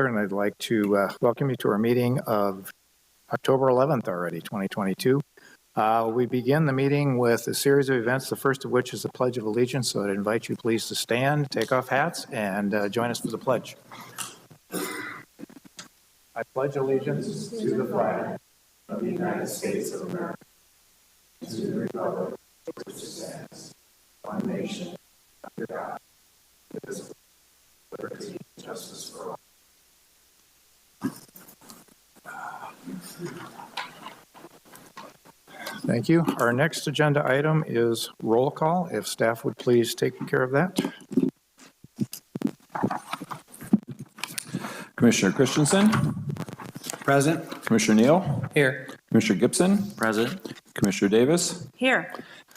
And I'd like to welcome you to our meeting of October 11th already, 2022. We begin the meeting with a series of events, the first of which is the Pledge of Allegiance. So I'd invite you please to stand, take off hats, and join us for the pledge. I pledge allegiance to the flag of the United States of America, to the republic which stands, one nation, under God, indivisible, with liberty and justice for all. Thank you. Our next agenda item is roll call. If staff would please take care of that. Commissioner Christensen. Present. Commissioner Neal. Here. Commissioner Gibson. Present. Commissioner Davis. Here.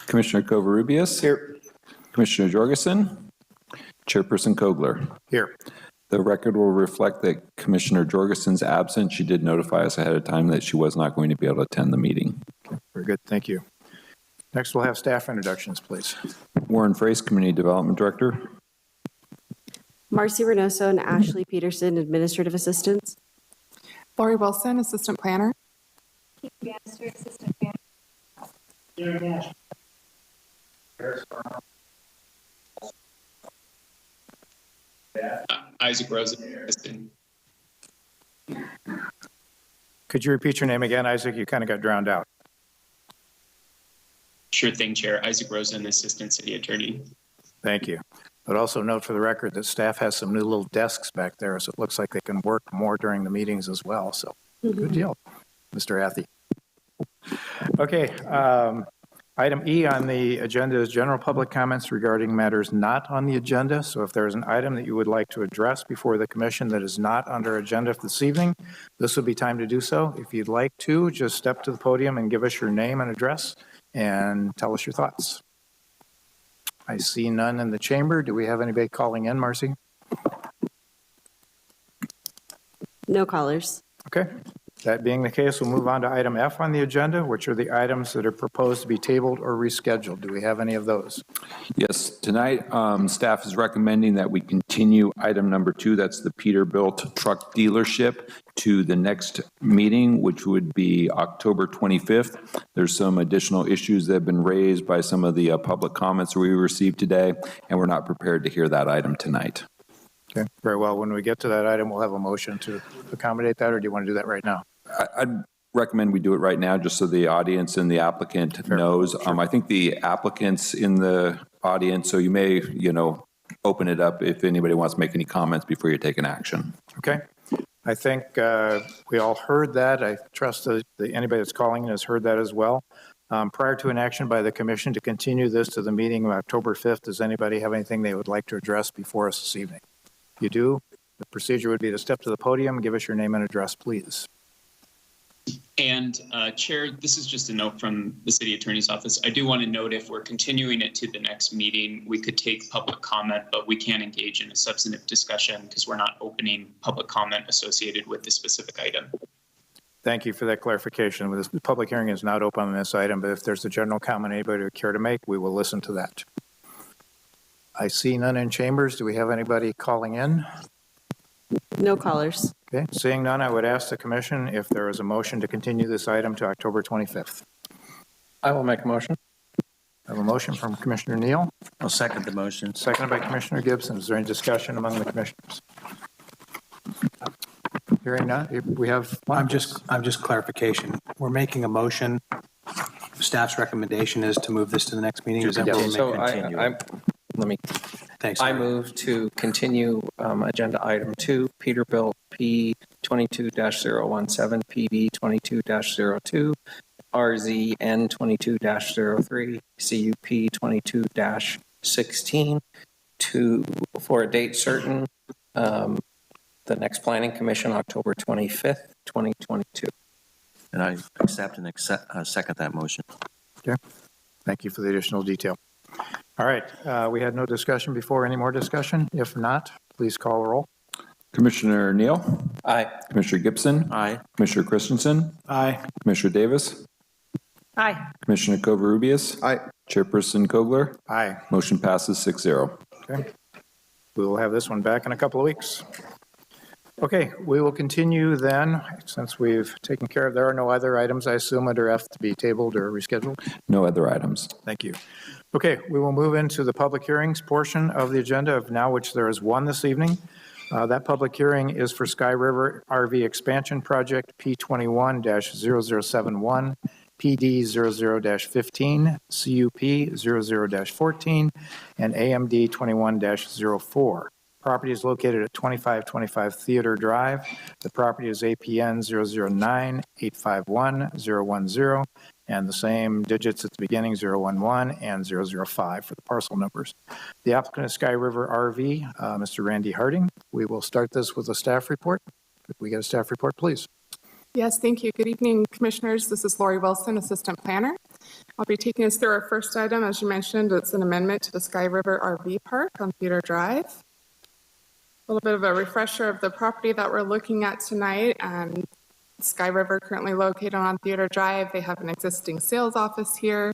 Commissioner Covarrubias. Here. Commissioner Jorgensen. Chairperson Kogler. Here. The record will reflect that Commissioner Jorgensen's absent. She did notify us ahead of time that she was not going to be able to attend the meeting. Okay, very good. Thank you. Next, we'll have staff introductions, please. Warren Frace, Community Development Director. Marcy Reynoso and Ashley Peterson, Administrative Assistants. Lori Wilson, Assistant Planner. Keith Bannister, Assistant Planner. Isaac Rosen, Assistant. Could you repeat your name again, Isaac? You kind of got drowned out. Sure thing, Chair. Isaac Rosen, Assistant City Attorney. Thank you. But also note for the record that staff has some new little desks back there, so it looks like they can work more during the meetings as well. So good deal, Mr. Athey. Okay, item E on the agenda is general public comments regarding matters not on the agenda. So if there is an item that you would like to address before the commission that is not under agenda this evening, this would be time to do so. If you'd like to, just step to the podium and give us your name and address and tell us your thoughts. I see none in the chamber. Do we have anybody calling in, Marcy? No callers. Okay. That being the case, we'll move on to item F on the agenda, which are the items that are proposed to be tabled or rescheduled. Do we have any of those? Yes, tonight staff is recommending that we continue item number 2, that's the Peterbilt truck dealership, to the next meeting, which would be October 25th. There's some additional issues that have been raised by some of the public comments we received today, and we're not prepared to hear that item tonight. Okay, very well. When we get to that item, we'll have a motion to accommodate that, or do you want to do that right now? I'd recommend we do it right now just so the audience and the applicant knows. I think the applicant's in the audience, so you may, open it up if anybody wants to make any comments before you take an action. Okay. I think we all heard that. I trust that anybody that's calling in has heard that as well. Prior to an action by the commission to continue this to the meeting of October 5th, does anybody have anything they would like to address before us this evening? If you do, the procedure would be to step to the podium, give us your name and address, please. And Chair, this is just a note from the City Attorney's Office. I do want to note if we're continuing it to the next meeting, we could take public comment, but we can't engage in a substantive discussion because we're not opening public comment associated with the specific item. Thank you for that clarification. The public hearing is not open on this item, but if there's a general comment anybody would care to make, we will listen to that. I see none in chambers. Do we have anybody calling in? No callers. Okay, seeing none, I would ask the commission if there is a motion to continue this item to October 25th. I will make a motion. I have a motion from Commissioner Neal. I'll second the motion. Seconded by Commissioner Gibson. Is there any discussion among the commissioners? Hearing none, we have. I'm just clarification. We're making a motion. Staff's recommendation is to move this to the next meeting. Is that what we're making? Let me. Thanks. I move to continue agenda item 2, Peterbilt P 22-017, PB 22-02, RZN 22-03, CUP 22-16 for a date certain, the next Planning Commission, October 25th, 2022. And I accept and second that motion. Okay. Thank you for the additional detail. All right. We had no discussion before. Any more discussion? If not, please call the roll. Commissioner Neal? Aye. Commissioner Gibson? Aye. Commissioner Christensen? Aye. Commissioner Davis? Aye. Commissioner Covarrubias? Aye. Chairperson Kogler? Aye. Motion passes 6-0. Okay. We will have this one back in a couple of weeks. Okay, we will continue then, since we've taken care of, there are no other items, I assume, under F to be tabled or rescheduled? No other items. Thank you. Okay, we will move into the public hearings portion of the agenda of now, which there is one this evening. That public hearing is for Sky River RV Expansion Project P21-0071, PD 00-15, CUP 00-14, and AMD 21-04. Property is located at 2525 Theater Drive. The property is APN 009-851-010, and the same digits at the beginning, 011 and 005 for the parcel numbers. The applicant is Sky River RV, Mr. Randy Harding. We will start this with a staff report. Could we get a staff report, please? Yes, thank you. Good evening, Commissioners. This is Lori Wilson, Assistant Planner. I'll be taking us through our first item. As you mentioned, it's an amendment to the Sky River RV Park on Theater Drive. A little bit of a refresher of the property that we're looking at tonight. Sky River, currently located on Theater Drive. They have an existing sales office here,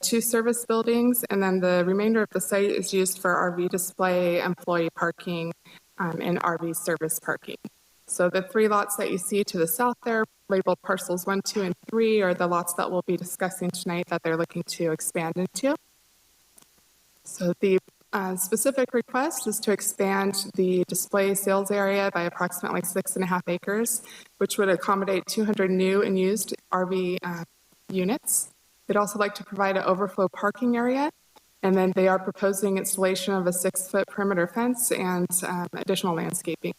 2 service buildings, and then the remainder of the site is used for RV display, employee parking, and RV service parking. So the 3 lots that you see to the south there, labeled parcels 1, 2, and 3, are the lots that we'll be discussing tonight that they're looking to expand into. So the specific request is to expand the display sales area by approximately 6.5 acres, which would accommodate 200 new and used RV units. They'd also like to provide an overflow parking area, and then they are proposing installation of a 6-foot perimeter fence and additional landscaping.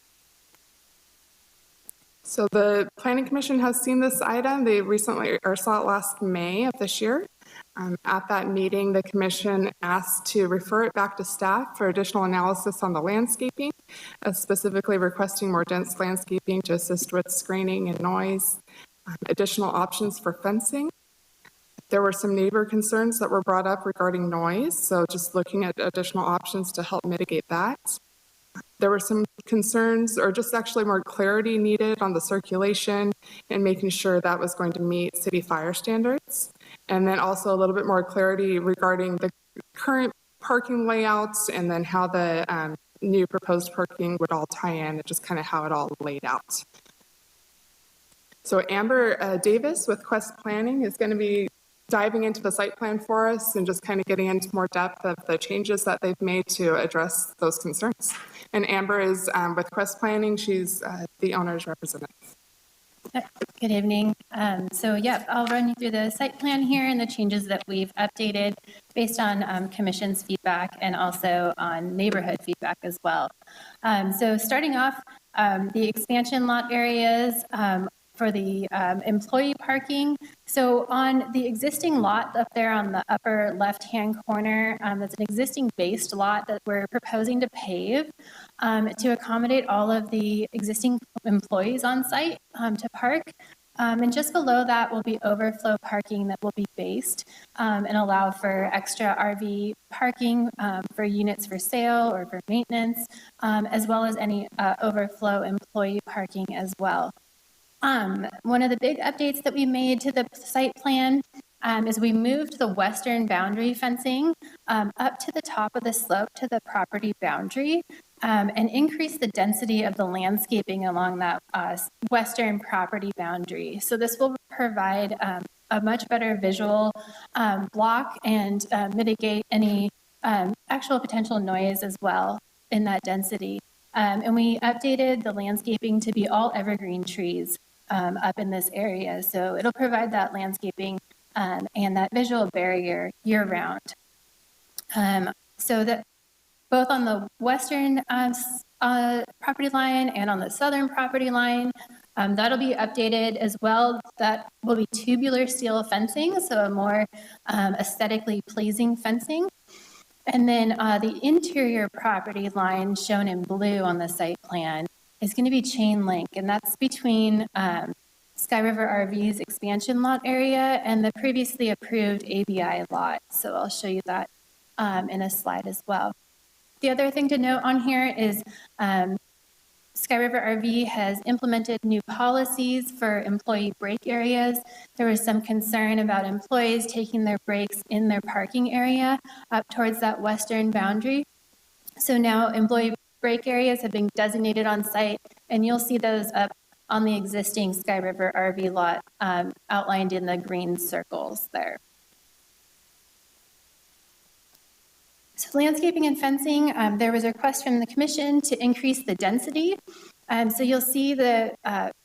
So the Planning Commission has seen this item. They recently, or saw it last May of this year. At that meeting, the Commission asked to refer it back to staff for additional analysis on the landscaping, specifically requesting more dense landscaping to assist with screening and noise, additional options for fencing. There were some neighbor concerns that were brought up regarding noise, so just looking at additional options to help mitigate that. There were some concerns, or just actually more clarity needed on the circulation and making sure that was going to meet city fire standards. And then also a little bit more clarity regarding the current parking layouts and then how the new proposed parking would all tie in and just kind of how it all laid out. So Amber Davis with Quest Planning is going to be diving into the site plan for us and just kind of getting into more depth of the changes that they've made to address those concerns. And Amber is with Quest Planning. She's the owner's representative. Good evening. I'll run you through the site plan here and the changes that we've updated based on Commission's feedback and also on neighborhood feedback as well. So starting off, the expansion lot areas for the employee parking. So on the existing lot up there on the upper left-hand corner, that's an existing based lot that we're proposing to pave to accommodate all of the existing employees on site to park. And just below that will be overflow parking that will be based and allow for extra RV parking for units for sale or for maintenance, as well as any overflow employee parking as well. One of the big updates that we made to the site plan is we moved the western boundary fencing up to the top of the slope to the property boundary and increased the density of the landscaping along that western property boundary. So this will provide a much better visual block and mitigate any actual potential noise as well in that density. And we updated the landscaping to be all evergreen trees up in this area. So it'll provide that landscaping and that visual barrier year round. So that both on the western property line and on the southern property line, that'll be updated as well. That will be tubular steel fencing, so a more aesthetically pleasing fencing. And then the interior property line shown in blue on the site plan is going to be chain link, and that's between Sky River RV's expansion lot area and the previously approved ABI lot. So I'll show you that in a slide as well. The other thing to note on here is Sky River RV has implemented new policies for employee break areas. There was some concern about employees taking their breaks in their parking area up towards that western boundary. So now employee break areas have been designated on site, and you'll see those up on the existing Sky River RV lot outlined in the green circles there. So landscaping and fencing, there was a request from the commission to increase the density. So you'll see the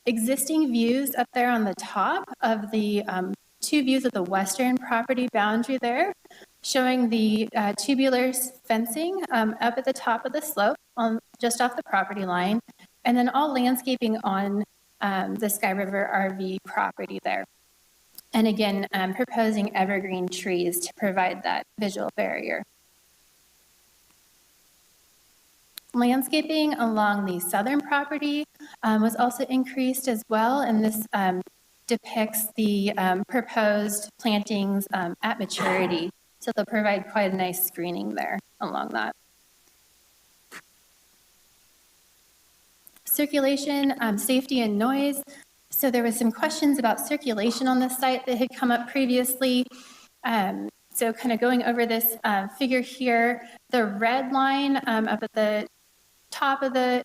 existing views up there on the top of the two views of the western property boundary there, showing the tubular fencing up at the top of the slope just off the property line, and then all landscaping on the Sky River RV property there. And again, proposing evergreen trees to provide that visual barrier. Landscaping along the southern property was also increased as well, and this depicts the proposed plantings at maturity. So they'll provide quite a nice screening there along that. Circulation, safety, and noise. So there was some questions about circulation on the site that had come up previously. So kind of going over this figure here, the red line up at the top of the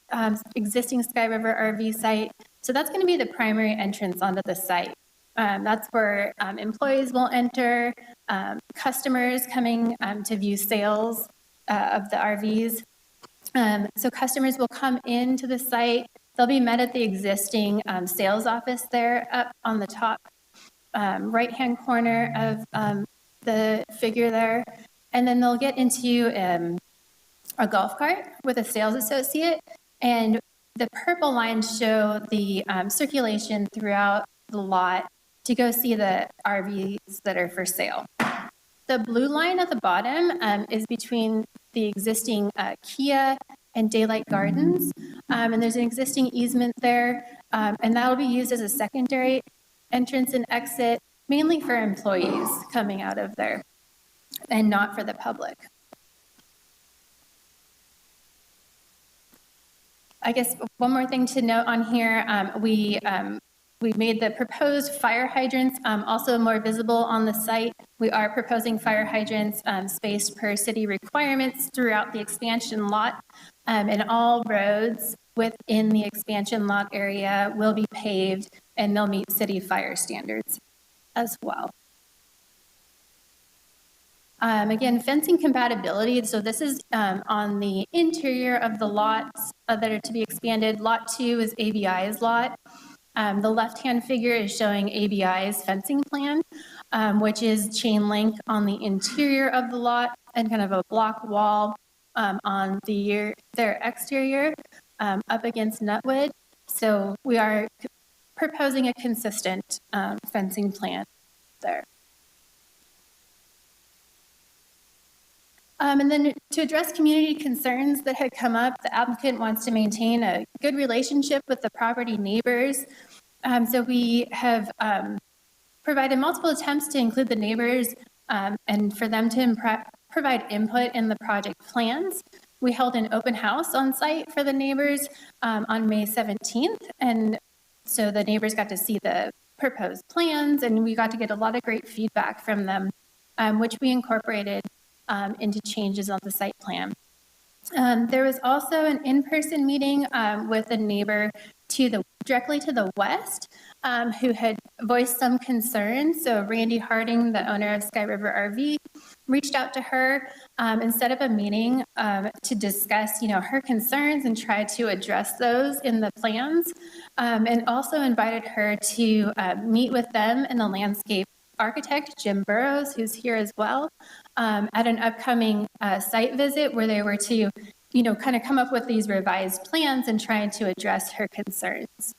existing Sky River RV site. So that's going to be the primary entrance onto the site. That's where employees will enter, customers coming to view sales of the RVs. So customers will come into the site. They'll be met at the existing sales office there up on the top right-hand corner of the figure there. And then they'll get into a golf cart with a sales associate. And the purple lines show the circulation throughout the lot to go see the RVs that are for sale. The blue line at the bottom is between the existing Kia and Daylight Gardens, and there's an existing easement there, and that will be used as a secondary entrance and exit, mainly for employees coming out of there, and not for the public. I guess one more thing to note on here, we made the proposed fire hydrants also more visible on the site. We are proposing fire hydrants spaced per city requirements throughout the expansion lot, and all roads within the expansion lot area will be paved and they'll meet city fire standards as well. Again, fencing compatibility. So this is on the interior of the lots that are to be expanded. Lot 2 is ABI's lot. The left-hand figure is showing ABI's fencing plan, which is chain link on the interior of the lot and kind of a block wall on their exterior up against Nutwood. So we are proposing a consistent fencing plan there. And then to address community concerns that had come up, the applicant wants to maintain a good relationship with the property neighbors. So we have provided multiple attempts to include the neighbors and for them to provide input in the project plans. We held an open house on site for the neighbors on May 17th. And so the neighbors got to see the proposed plans and we got to get a lot of great feedback from them, which we incorporated into changes on the site plan. There was also an in-person meeting with a neighbor directly to the west who had voiced some concerns. So Randy Harding, the owner of Sky River RV, reached out to her and set up a meeting to discuss, her concerns and try to address those in the plans, and also invited her to meet with them and the landscape architect, Jim Burrows, who's here as well, at an upcoming site visit where they were to, kind of come up with these revised plans and trying to address her concerns.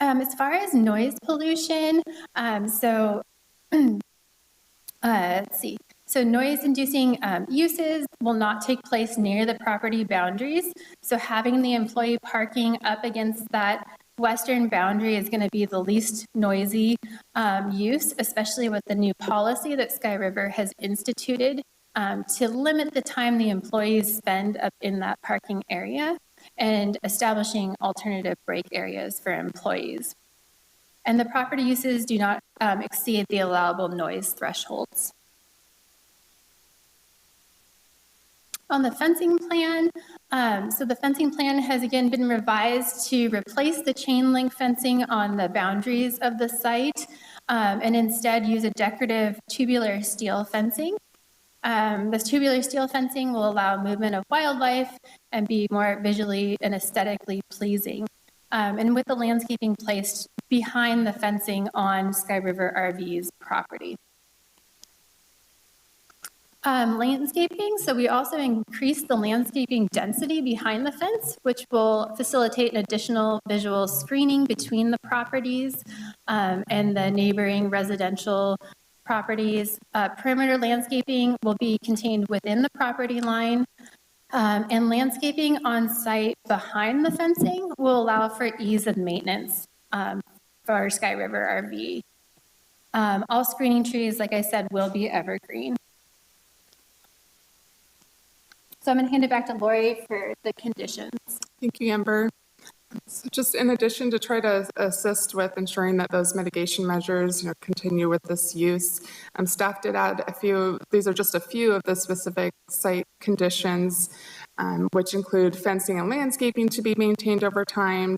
As far as noise pollution, let's see. So noise-inducing uses will not take place near the property boundaries. So having the employee parking up against that western boundary is going to be the least noisy use, especially with the new policy that Sky River has instituted to limit the time the employees spend up in that parking area and establishing alternative break areas for employees. And the property uses do not exceed the allowable noise thresholds. On the fencing plan, so the fencing plan has again been revised to replace the chain link fencing on the boundaries of the site and instead use a decorative tubular steel fencing. This tubular steel fencing will allow movement of wildlife and be more visually and aesthetically pleasing. And with the landscaping placed behind the fencing on Sky River RV's property. Landscaping, so we also increased the landscaping density behind the fence, which will facilitate an additional visual screening between the properties and the neighboring residential properties. Perimeter landscaping will be contained within the property line, and landscaping on site behind the fencing will allow for ease of maintenance for Sky River RV. All screening trees, like I said, will be evergreen. So I'm going to hand it back to Lori for the conditions. Thank you, Amber. So just in addition to try to assist with ensuring that those mitigation measures, continue with this use, staff did add a few. These are just a few of the specific site conditions, which include fencing and landscaping to be maintained over time,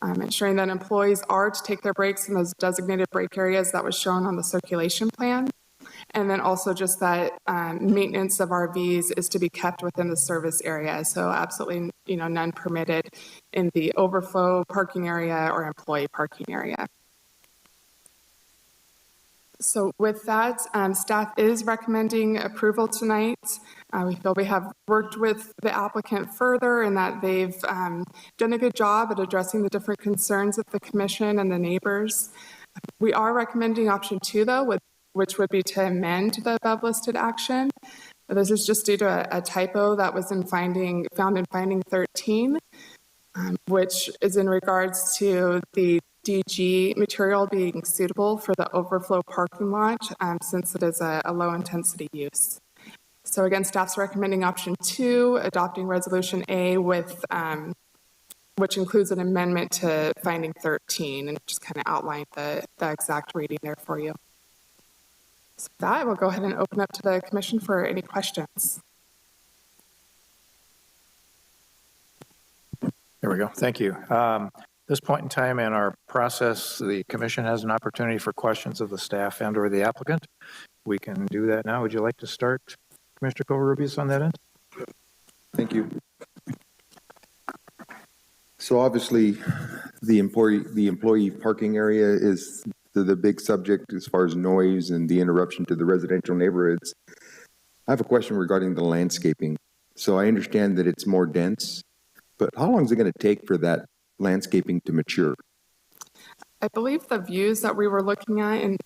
ensuring that employees are to take their breaks in those designated break areas that was shown on the circulation plan. And then also just that maintenance of RVs is to be kept within the service area. So absolutely, none permitted in the overflow parking area or employee parking area. So with that, staff is recommending approval tonight. We feel we have worked with the applicant further and that they've done a good job at addressing the different concerns of the commission and the neighbors. We are recommending option 2, though, which would be to amend the above listed action. This is just due to a typo that was found in finding 13, which is in regards to the DG material being suitable for the overflow parking lot, since it is a low intensity use. So again, staff's recommending option 2, adopting resolution A with which includes an amendment to finding 13, and just kind of outline the exact reading there for you. So with that, we'll go ahead and open up to the commission for any questions. There we go. Thank you. At this point in time in our process, the commission has an opportunity for questions of the staff and or the applicant. We can do that now. Would you like to start, Commissioner Covarrubias, on that end? Thank you. So obviously, the employee parking area is the big subject as far as noise and the interruption to the residential neighborhoods. I have a question regarding the landscaping. So I understand that it's more dense, but how long is it going to take for that landscaping to mature? I believe the views that we were looking at, and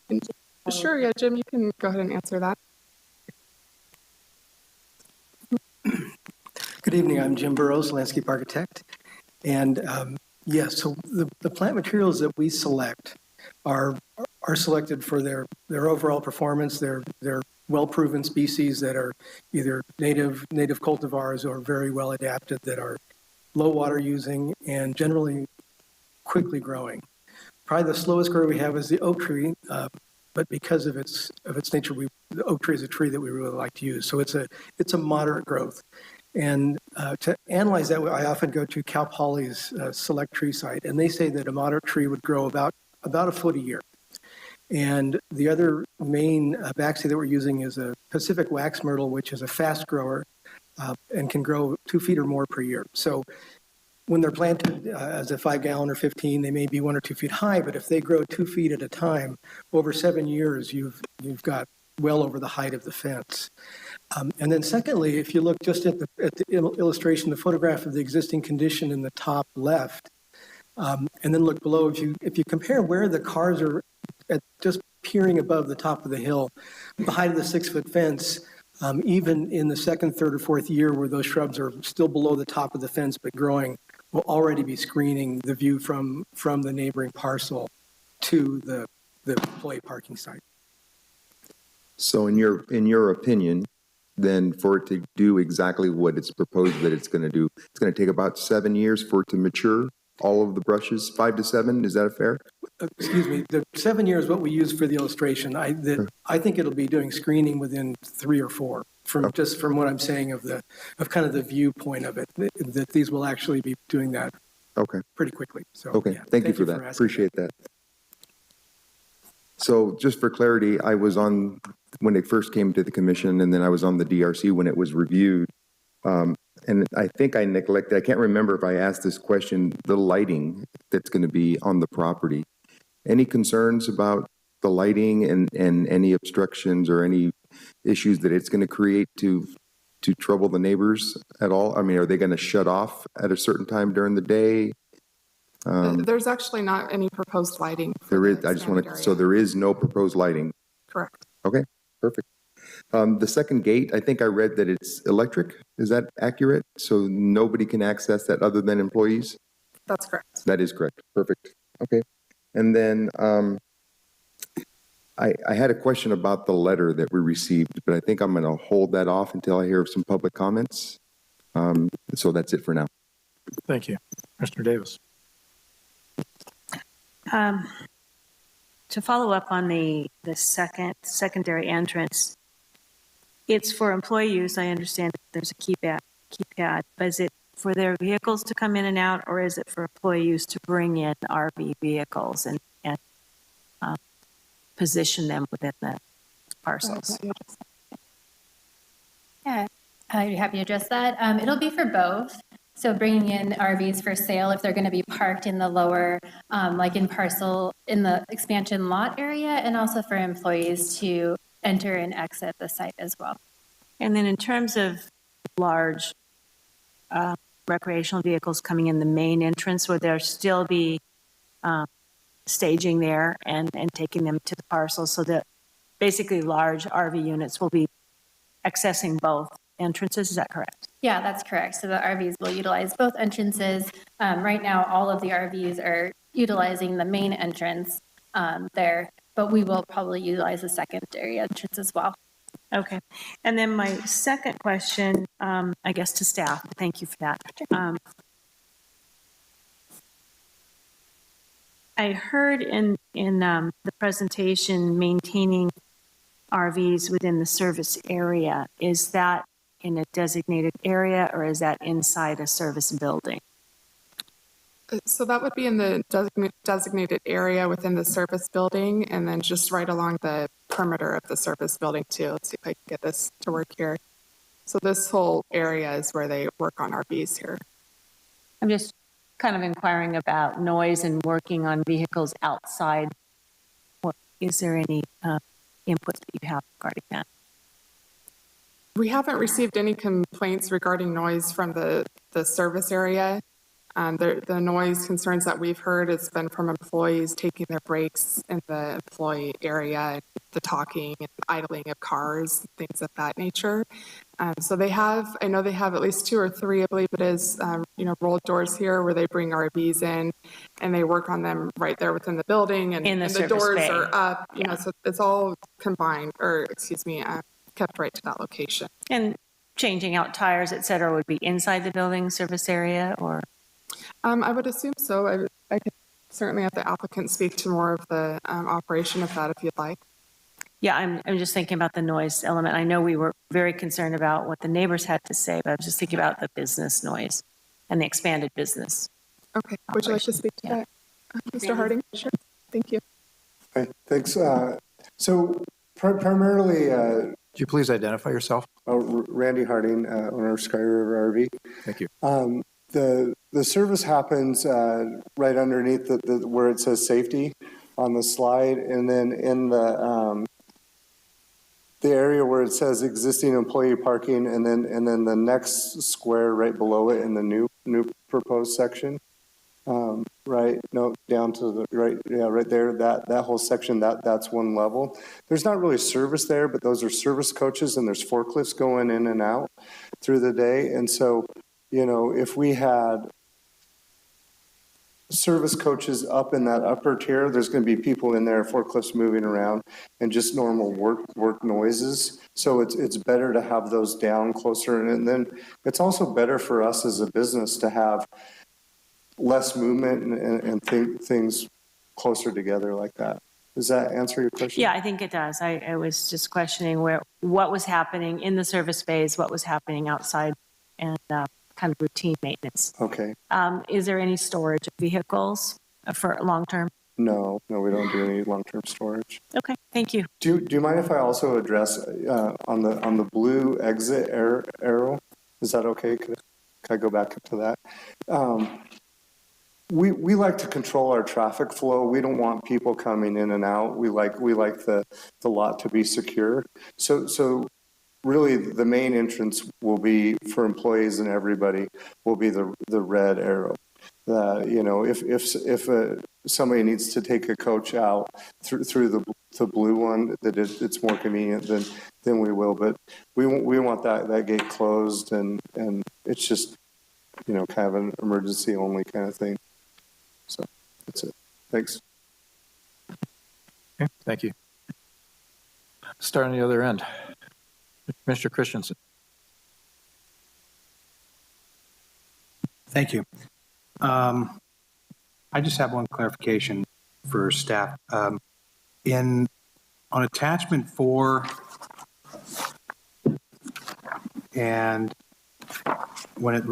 sure, yeah, Jim, you can go ahead and answer that. Good evening, I'm Jim Burrows, landscape architect. And yes, so the plant materials that we select are selected for their overall performance. They're well-proven species that are either native cultivars or very well adapted, that are low water using and generally quickly growing. Probably the slowest grower we have is the oak tree, but because of its nature, the oak tree is a tree that we really like to use. So it's a moderate growth. And to analyze that, I often go to Cal Poly's select tree site, and they say that a moderate tree would grow about a foot a year. And the other main baxi that we're using is a Pacific wax myrtle, which is a fast grower and can grow 2 feet or more per year. So when they're planted as a 5-gallon or 15, they may be 1 or 2 feet high, but if they grow 2 feet at a time, over 7 years, you've got well over the height of the fence. And then secondly, if you look just at the illustration, the photograph of the existing condition in the top left, and then look below, if you compare where the cars are just peering above the top of the hill, the height of the 6-foot fence, even in the second, third, or fourth year where those shrubs are still below the top of the fence but growing, will already be screening the view from the neighboring parcel to the employee parking site. So in your opinion, then for it to do exactly what it's proposed that it's going to do, it's going to take about 7 years for it to mature, all of the brushes, 5 to 7, is that fair? excuse me, the 7 years what we use for the illustration. I think it'll be doing screening within 3 or 4 from what I'm saying of kind of the viewpoint of it, that these will actually be doing that pretty quickly. So, Okay, yeah, thank you for that. Appreciate that. So just for clarity, I was on when it first came to the commission, and then I was on the DRC when it was reviewed. And I think I neglected, I can't remember if I asked this question, the lighting that's going to be on the property. Any concerns about the lighting and any obstructions or any issues that it's going to create to trouble the neighbors at all? I mean, are they going to shut off at a certain time during the day? There's actually not any proposed lighting. There is, I just want to, so there is no proposed lighting? Correct. Okay, perfect. The second gate, I think I read that it's electric. Is that accurate? So nobody can access that other than employees? That's correct. That is correct. Perfect. Okay. And then I had a question about the letter that we received, but I think I'm going to hold that off until I hear some public comments. So that's it for now. Thank you. Mr. Davis. To follow up on the secondary entrance, it's for employee use. I understand there's a keypad, but is it for their vehicles to come in and out, or is it for employee use to bring in RV vehicles and position them within the parcels? Yeah, I'd be happy to address that. It'll be for both. So bringing in RVs for sale if they're going to be parked in the lower, like in the expansion lot area, and also for employees to enter and exit the site as well. And then in terms of large recreational vehicles coming in the main entrance, would there still be staging there and taking them to the parcel so that basically large RV units will be accessing both entrances? Is that correct? Yeah, that's correct. So the RVs will utilize both entrances. Right now, all of the RVs are utilizing the main entrance there, but we will probably utilize the secondary entrance as well. Okay. And then my second question, I guess to staff, thank you for that. I heard in the presentation maintaining RVs within the service area. Is that in a designated area, or is that inside a service building? So that would be in the designated area within the service building, and then just right along the perimeter of the service building too. Let's see if I can get this to work here. So this whole area is where they work on RVs here. I'm just kind of inquiring about noise and working on vehicles outside. Is there any input that you have regarding that? We haven't received any complaints regarding noise from the service area. The noise concerns that we've heard has been from employees taking their breaks in the employee area, the talking and idling of cars, things of that nature. So I know they have at least 2 or 3, I believe it is, rolled doors here where they bring RVs in and they work on them right there within the building, and the doors bay are up, so it's all combined, kept right to that location. And changing out tires, et cetera, would be inside the building service area, or? I would assume so. I could certainly have the applicant speak to more of the operation of that if you'd like. Yeah, I'm just thinking about the noise element. I know we were very concerned about what the neighbors had to say, but I was just thinking about the business noise and the expanded business. Okay. Would you like to speak to that, Mr. Harding? Sure. Thank you. Okay, thanks. So primarily... Could you please identify yourself? Randy Harding, owner of Sky River RV. Thank you. The service happens right underneath where it says safety on the slide, and then in the area where it says existing employee parking, and then the next square right below it in the new proposed section. Down to the right, right there, that whole section, that's one level. There's not really service there, but those are service coaches, and there's forklifts going in and out through the day. And so, if we had service coaches up in that upper tier, there's going to be people in there, forklifts moving around, and just normal work noises. So it's better to have those down closer, and then it's also better for us as a business to have less movement and things closer together like that. Does that answer your question? Yeah, I think it does. I was just questioning what was happening in the service bays, what was happening outside, and kind of routine maintenance. Okay. Is there any storage of vehicles for long-term? No, we don't do any long-term storage. Okay, thank you. Do you mind if I also address on the blue exit arrow? Is that okay? Could I go back to that? We like to control our traffic flow. We don't want people coming in and out. We like the lot to be secure. So really the main entrance will be for employees and everybody will be the red arrow. If somebody needs to take a coach out through the blue one, that it's more convenient, then we will. But we want that gate closed, and it's just kind of an emergency only kind of thing. So that's it. Thanks. Okay, thank you. Start on the other end. Mr. Christensen. Thank you. I just have one clarification for staff. On attachment 4, and when it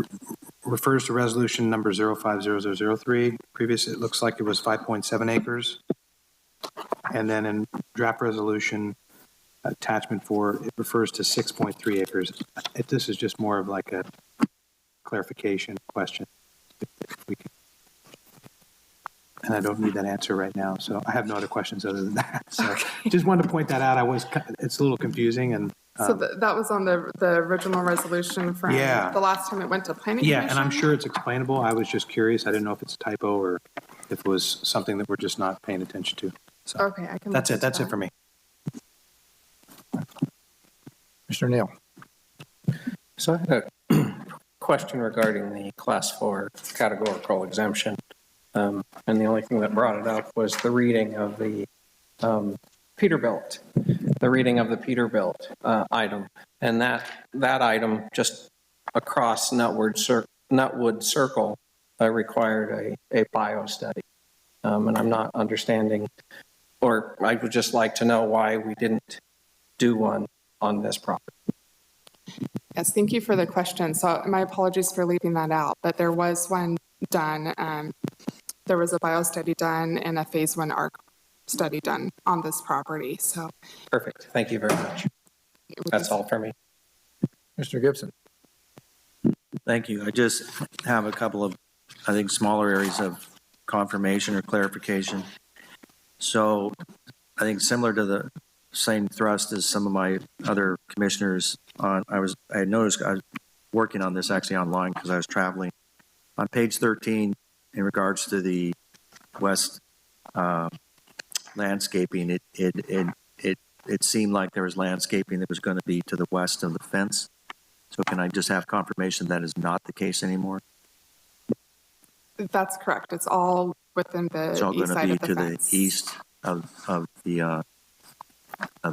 refers to resolution number 050003, previous it looks like it was 5.7 acres. And then in draft resolution attachment 4, it refers to 6.3 acres. This is just more of like a clarification question. If we can. And I don't need that answer right now, so I have no other questions other than that. So just wanted to point that out. It's a little confusing, and So that was on the original resolution from the last time it went to planning commission? Yeah, and I'm sure it's explainable. I was just curious. I didn't know if it's a typo or if it was something that we're just not paying attention to. So okay, I can. That's it. That's it for me. Mr. Neal. So I had a question regarding the Class 4 categorical exemption. And the only thing that brought it up was the reading of the Peterbilt, item. And that item just across Nutwood Circle required a bio study. And I'm not understanding, or I would just like to know why we didn't do one on this property. Yes, thank you for the question. So my apologies for leaving that out, but there was one done. There was a bio study done and a phase 1 ARC study done on this property. So perfect. Thank you very much. That's all for me. Mr. Gibson. Thank you. I just have a couple of, I think, smaller areas of confirmation or clarification. So I think similar to the same thrust as some of my other commissioners I had noticed I was working on this actually online because I was traveling. On page 13, in regards to the west landscaping, it seemed like there was landscaping that was going to be to the west of the fence. So can I just have confirmation that is not the case anymore? that's correct. It's all within the It's all east going to side be of the to fence. the east of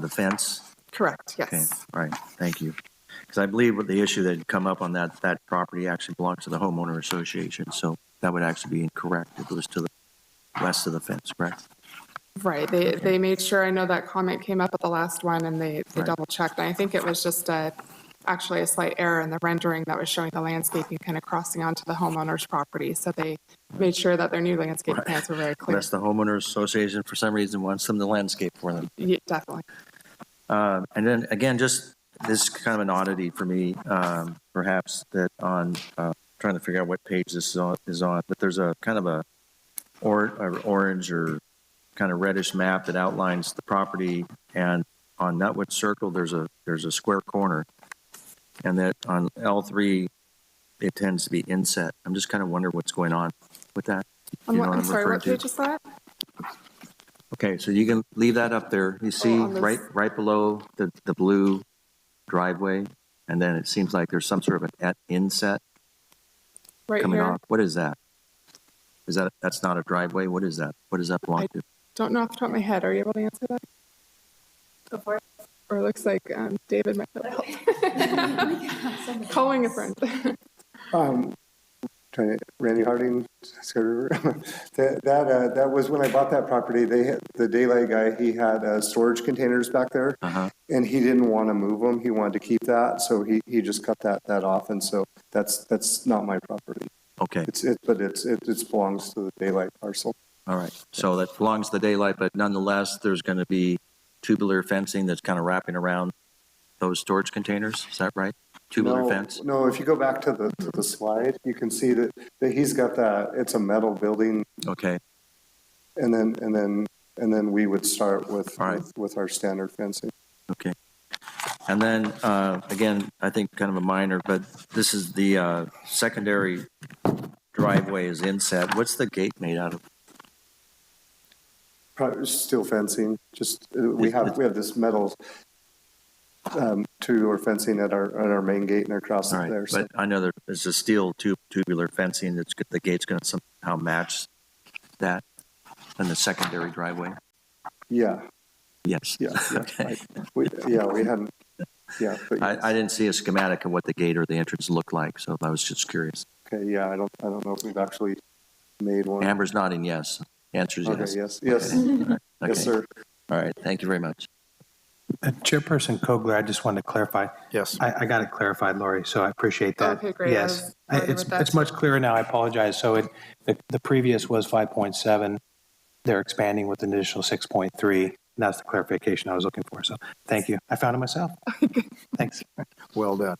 the fence? Correct, yes. Okay, all right, thank you. Because I believe what the issue that had come up on that property actually belongs to the homeowner association, so that would actually be incorrect if it was to the west of the fence, correct? Right, they made sure, I know that comment came up at the last one, and they double checked. And I think it was just actually a slight error in the rendering that was showing the landscaping kind of crossing onto the homeowner's property. So they made sure that their new landscape plans were very clear. Unless the homeowner association for some reason wants them to landscape for them. Yeah, definitely. And then again, just this is kind of an oddity for me, perhaps that on trying to figure out what page this is on, but there's a kind of a orange or kind of reddish map that outlines the property, and on Nutwood Circle there's a square corner, and that on L3 it tends to be inset. I'm just kind of wondering what's going on with that. I'm sorry, what page is that? Okay, so you can leave that up there. You see right below the blue driveway, and then it seems like there's some sort of an inset coming off. What is that? That's not a driveway? What is that? What does that belong to? Don't know off the top of my head. Are you able to answer that? Go for it. Or it looks like David might be able to help. Calling a friend. Do Randy Harding, that was when I bought that property. The daylight guy, he had storage containers back there, and he didn't want to move them. He wanted to keep that, so he just cut that off, and so that's not my property. Okay. But it belongs to the daylight parcel. All right. So that belongs to the daylight, but nonetheless, there's going to be tubular fencing that's kind of wrapping around those storage containers. Is that right? Tubular fence? No, if you go back to the slide, you can see that he's got that, it's a metal building. Okay. And then we would start with our standard fencing. Okay. And then, again, I think kind of a minor, but this is the secondary driveway is inset. What's the gate made out of? Probably steel fencing. Just we have this metal tubular fencing at our main gate and across there. So. But I know there's a steel tubular fencing that's the gate's going to somehow match that in the secondary driveway. Yeah. Yes. Yeah. Okay. We hadn't. Yeah. But yes. I didn't see a schematic of what the gate or the entrance looked like, so I was just curious. Okay. Yeah. I don't know if we've actually made one. Amber's nodding yes. Answer is yes. yes. Yes. Okay. Yes, sir. All right. Thank you very much. Chairperson Kogler, I just wanted to clarify. Yes. I got it clarified, Lori, so I appreciate that. Okay, great. Yes. It's much clearer now. I apologize. So the previous was 5.7. They're expanding with an additional 6.3. And that's the clarification I was looking for. So thank you. I found it myself. Thanks. Well done.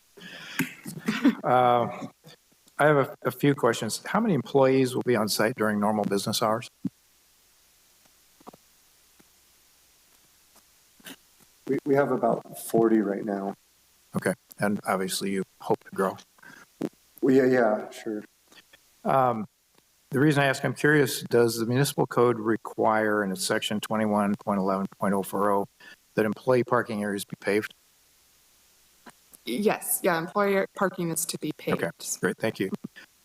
I have a few questions. How many employees will be on site during normal business hours? We have about 40 right now. Okay. And obviously you hope to grow. Well, yeah, sure. The reason I ask, I'm curious, does the municipal code require in its section 21.11.040 that employee parking areas be paved? Yes, yeah, employer parking is to be paved. Okay, great, thank you.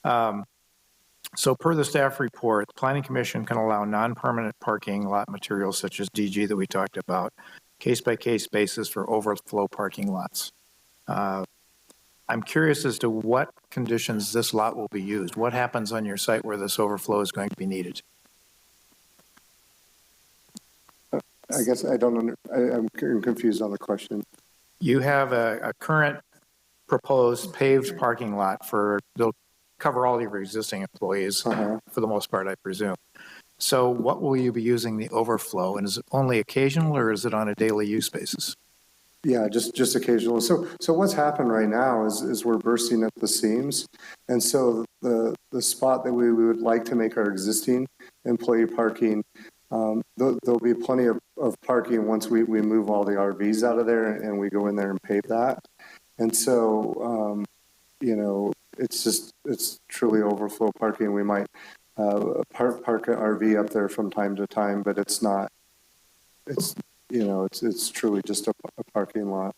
So per the staff report, the Planning Commission can allow non-permanent parking lot materials such as DG that we talked about, case-by-case basis for overflow parking lots. I'm curious as to what conditions this lot will be used. What happens on your site where this overflow is going to be needed? I guess I'm confused on the question. You have a current proposed paved parking lot they'll cover all your existing employees for the most part, I presume. So what will you be using the overflow? And is it only occasional or is it on a daily use basis? Yeah, just occasional. So what's happened right now is we're bursting at the seams. And so the spot that we would like to make our existing employee parking, there'll be plenty of parking once we move all the RVs out of there and we go in there and pave that. And so, it's truly overflow parking. We might park an RV up there from time to time, but it's truly just a parking lot.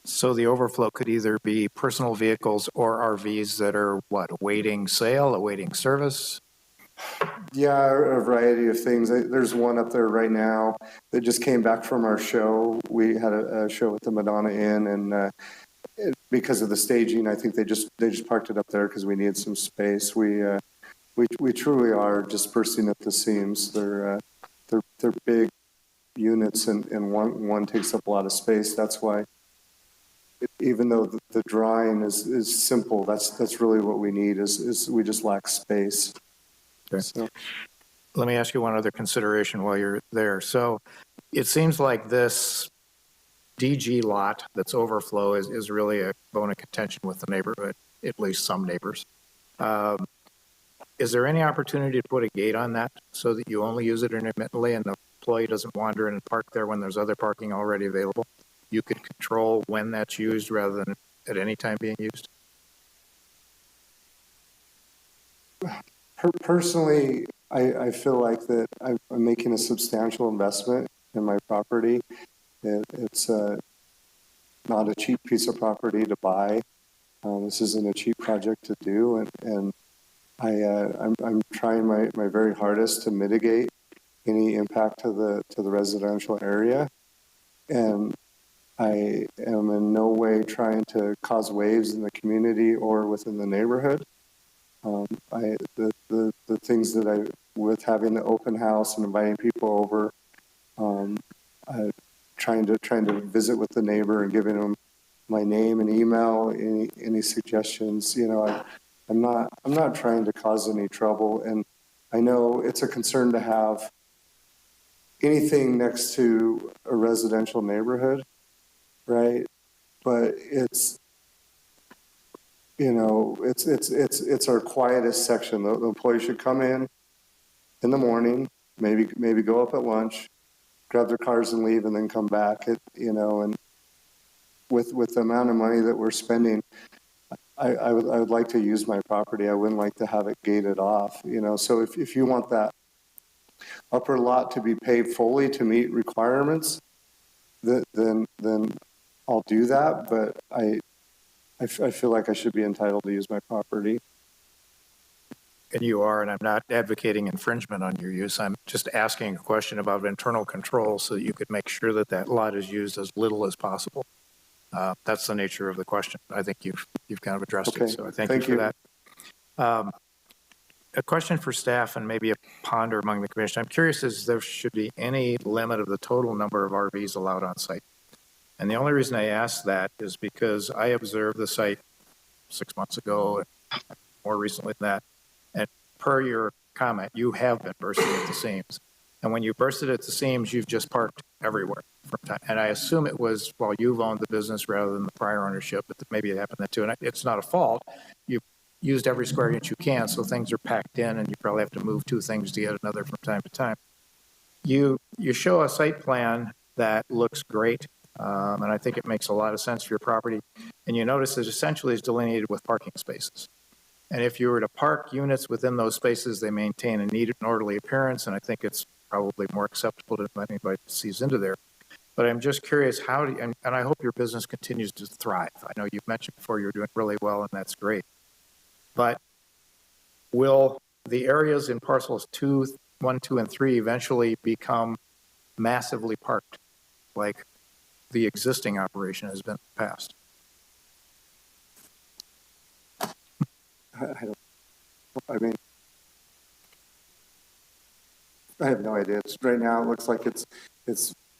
So the overflow could either be personal vehicles or RVs that are awaiting sale, awaiting service? Yeah, a variety of things. There's one up there right now that just came back from our show. We had a show at the Madonna Inn, and because of the staging, I think they just parked it up there because we needed some space. We truly are just bursting at the seams. They're big units, and one takes up a lot of space. That's why, even though the drawing is simple, that's really what we need. Is we just lack space. Okay. So. Let me ask you one other consideration while you're there. So it seems like this DG lot that's overflow is really a bone of contention with the neighborhood, at least some neighbors. Is there any opportunity to put a gate on that so that you only use it intermittently and the employee doesn't wander in and park there when there's other parking already available? You could control when that's used rather than at any time being used? Personally, I feel like that I'm making a substantial investment in my property. It's not a cheap piece of property to buy. This isn't a cheap project to do, and I'm trying my very hardest to mitigate any impact to the residential area. And I am in no way trying to cause waves in the community or within the neighborhood. The things that with having the open house and inviting people over, trying to visit with the neighbor and giving them my name and email, any suggestions, I'm not trying to cause any trouble. And I know it's a concern to have anything next to a residential neighborhood, right? But it's our quietest section. The employees should come in the morning, maybe go up at lunch, grab their cars and leave, and then come back. And with the amount of money that we're spending, I would like to use my property. I wouldn't like to have it gated off. So if you want that upper lot to be paved fully to meet requirements, then I'll do that. But I feel like I should be entitled to use my property. And you are, and I'm not advocating infringement on your use. I'm just asking a question about internal control so that you could make sure that that lot is used as little as possible. That's the nature of the question. I think you've kind of addressed it, so I thank you for that. A question for staff and maybe a ponder among the commission. I'm curious if there should be any limit of the total number of RVs allowed on site. And the only reason I ask that is because I observed the site 6 months ago, and more recently than that. And per your comment, you have been bursting at the seams. And when you bursted at the seams, you've just parked everywhere from time. And I assume it was while you've owned the business rather than the prior ownership, but maybe it happened then too. And it's not a fault. You've used every square inch you can, so things are packed in, and you probably have to move two things to get another from time to time. You show a site plan that looks great, and I think it makes a lot of sense for your property. And you notice it essentially is delineated with parking spaces. And if you were to park units within those spaces, they maintain a neat and orderly appearance, and I think it's probably more acceptable to anybody that sees into there. But I'm just curious, how do you, and I hope your business continues to thrive. I know you've mentioned before you're doing really well, and that's great. But will the areas in parcels 1, 2, and 3 eventually become massively parked like the existing operation has been in the past? I have no idea. Right now, it looks like it's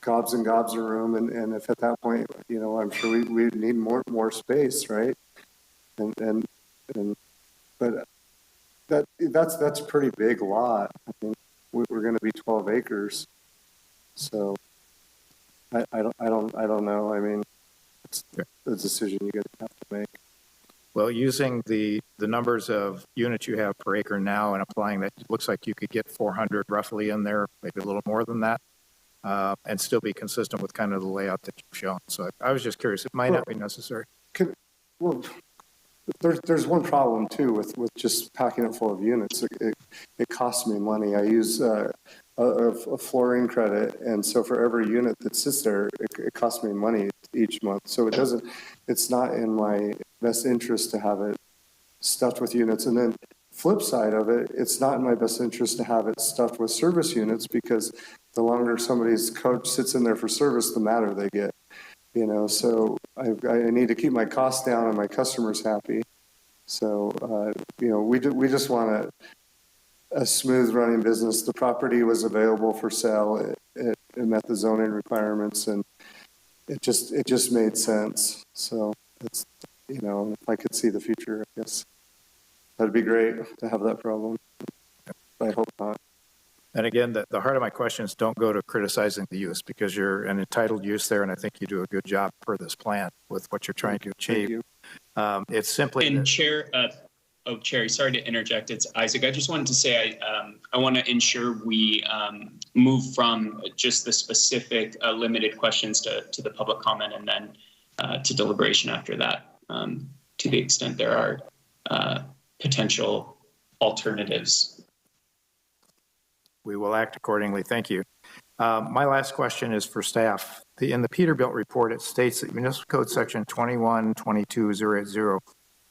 gobs and gobs of room, and if at that point, I'm sure we need more space, right? But that's a pretty big lot. I mean, we're going to be 12 acres, so I don't know. I mean, it's a decision you're going to have to make. Well, using the numbers of units you have per acre now and applying that, it looks like you could get 400 roughly in there, maybe a little more than that, and still be consistent with kind of the layout that you've shown. So I was just curious. It might not be necessary. There's one problem too with just packing it full of units. It costs me money. I use a flooring credit, and so for every unit that sits there, it costs me money each month. So it's not in my best interest to have it stuffed with units. And then flip side of it, it's not in my best interest to have it stuffed with service units, because the longer somebody's coach sits in there for service, the madder they get. So I need to keep my costs down and my customers happy. So, we just want a smooth running business. The property was available for sale. It met the zoning requirements, and it just made sense. So it's, if I could see the future, I guess that'd be great to have that problem. I hope not. And again, the heart of my questions don't go to criticizing the use, because you're an entitled use there, and I think you do a good job per this plan with what you're trying to achieve. It's simply... And Chair, Chair, sorry to interject. It's Isaac. I just wanted to say I want to ensure we move from just the specific limited questions to the public comment, and then to deliberation after that, to the extent there are potential alternatives. We will act accordingly. Thank you. My last question is for staff. In the Peterbilt report, it states that Municipal Code Section 21-22-080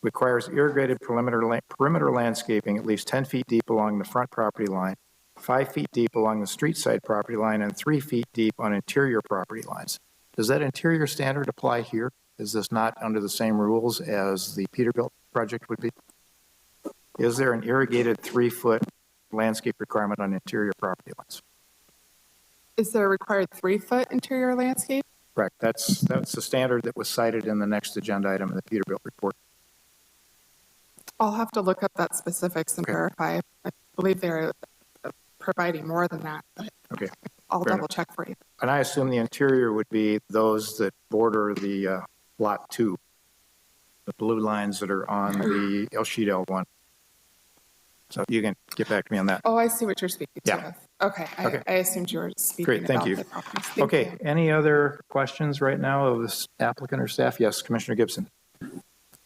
requires irrigated perimeter landscaping at least 10 feet deep along the front property line, 5 feet deep along the street side property line, and 3 feet deep on interior property lines. Does that interior standard apply here? Is this not under the same rules as the Peterbilt project would be? Is there an irrigated 3-foot landscape requirement on interior property lines? Is there a required 3-foot interior landscape? Correct. That's the standard that was cited in the next agenda item in the Peterbilt report. I'll have to look up that specifics and verify. I believe they're providing more than that, but Okay. I'll Fair double enough. check for you. And I assume the interior would be those that border the lot 2, the blue lines that are on the sheet L1. So you can get back to me on that. Oh, I see what you're speaking to. Yeah. Okay. Okay. I assumed you were speaking Great, thank about you. the properties. Thank Okay, you. any other questions right now of this applicant or staff? Yes, Commissioner Gibson.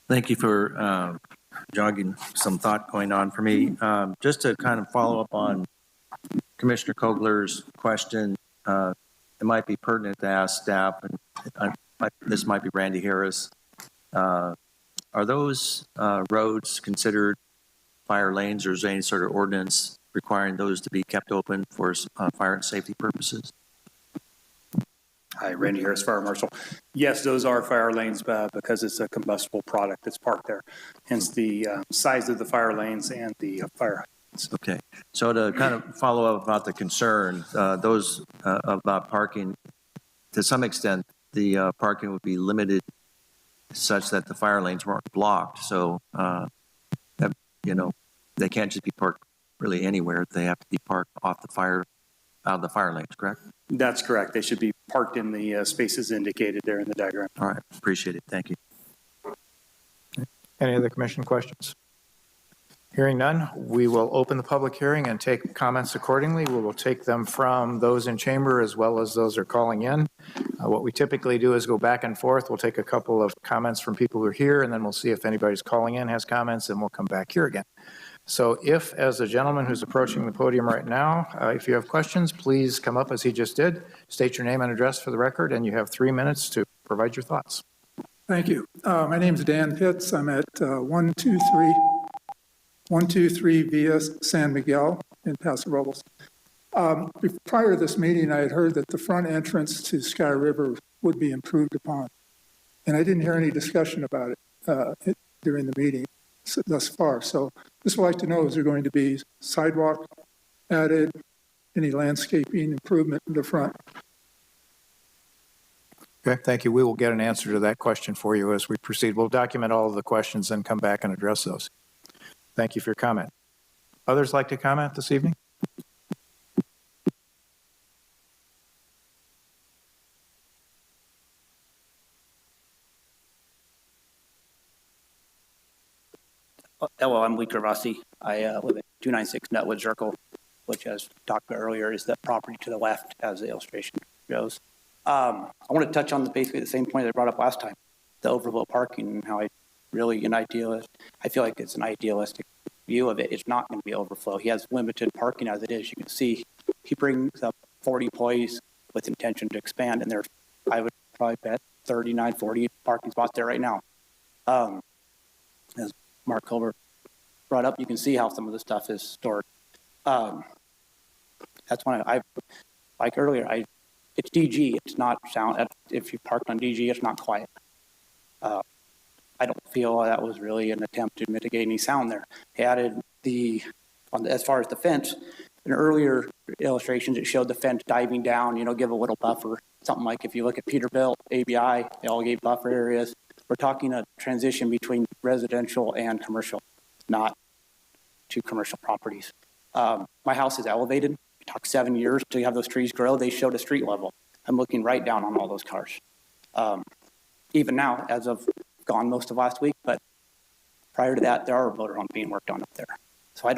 Thank you for jogging some thought going on for me. Just to kind of follow up on Commissioner Kogler's question, it might be pertinent to ask staff, and this might be Randy Harris. Are those roads considered fire lanes, or is there any sort of ordinance requiring those to be kept open for fire and safety purposes? Hi, Randy Harris, Fire Marshal. Yes, those are fire lanes because it's a combustible product that's parked there, hence the size of the fire lanes and the fire hydrants. Okay, so to kind of follow up about the concern, those about parking, to some extent, the parking would be limited such that the fire lanes weren't blocked. So, they can't just be parked really anywhere. They have to be parked out of the fire lanes, correct? That's correct. They should be parked in the spaces indicated there in the diagram. All right, appreciate it. Thank you. Any other commission questions? Hearing none, we will open the public hearing and take comments accordingly. We will take them from those in chamber as well as those who are calling in. What we typically do is go back and forth. We'll take a couple of comments from people who are here, and then we'll see if anybody's calling in has comments, and we'll come back here again. So if, as the gentleman who's approaching the podium right now, if you have questions, please come up as he just did, state your name and address for the record, and you have 3 minutes to provide your thoughts. Thank you. My name is Dan Pitts. I'm at 123 Via San Miguel in Paso Robles. Prior to this meeting, I had heard that the front entrance to Sky River would be improved upon, and I didn't hear any discussion about it during the meeting thus far. So just would like to know, is there going to be sidewalk added, any landscaping improvement in the front? Okay, thank you. We will get an answer to that question for you as we proceed. We'll document all of the questions and come back and address those. Thank you for your comment. Others like to comment this evening? Hello, I'm Lee Carvasi. I live at 296 Nutwood Circle, which, as talked about earlier, is the property to the left, as the illustration shows. I want to touch on basically the same point that I brought up last time, the overflow parking, and how I feel like it's an idealistic view of it. It's not going to be overflow. He has limited parking as it is. You can see he brings up 40 employees with intention to expand, and there's, I would probably bet, 39, 40 parking spots there right now. As Mark Culver brought up, you can see how some of the stuff is stored. That's why like earlier, it's DG, it's not sound. If you parked on DG, it's not quiet. I don't feel that was really an attempt to mitigate any sound there. He added as far as the fence, in earlier illustrations, it showed the fence diving down, give a little buffer. Something like if you look at Peterbilt, ABI, they all gave buffer areas. We're talking a transition between residential and commercial, not two commercial properties. My house is elevated. It took 7 years to have those trees grow. They showed a street level. I'm looking right down on all those cars. Even now, as of gone most of last week, but prior to that, there are motor homes being worked on up there. So I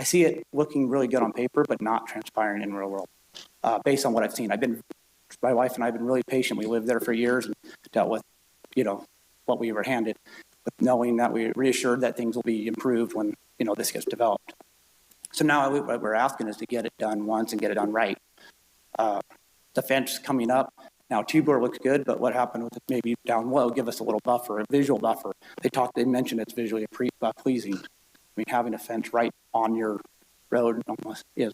see it looking really good on paper, but not transpiring in the real world. Based on what I've seen, my wife and I have been really patient. We lived there for years and dealt with, what we were handed, with knowing that we reassured that things will be improved when, this gets developed. So now what we're asking is to get it done once and get it done right. The fence coming up, now T-board looks good, but what happened with it maybe down low, give us a little buffer, a visual buffer. They mentioned it's visually pleasing. I mean, having a fence right on your road almost is,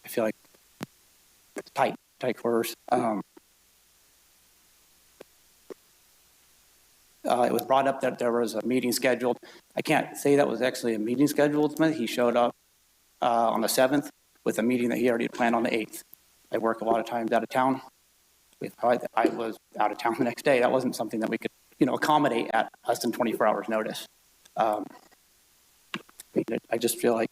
I feel like it's tight quarters. It was brought up that there was a meeting scheduled. I can't say that was actually a meeting scheduled. He showed up on the 7th with a meeting that he already planned on the 8th. I work a lot of times out of town. I was out of town the next day. That wasn't something that we could, accommodate at less than 24 hours notice. I just feel like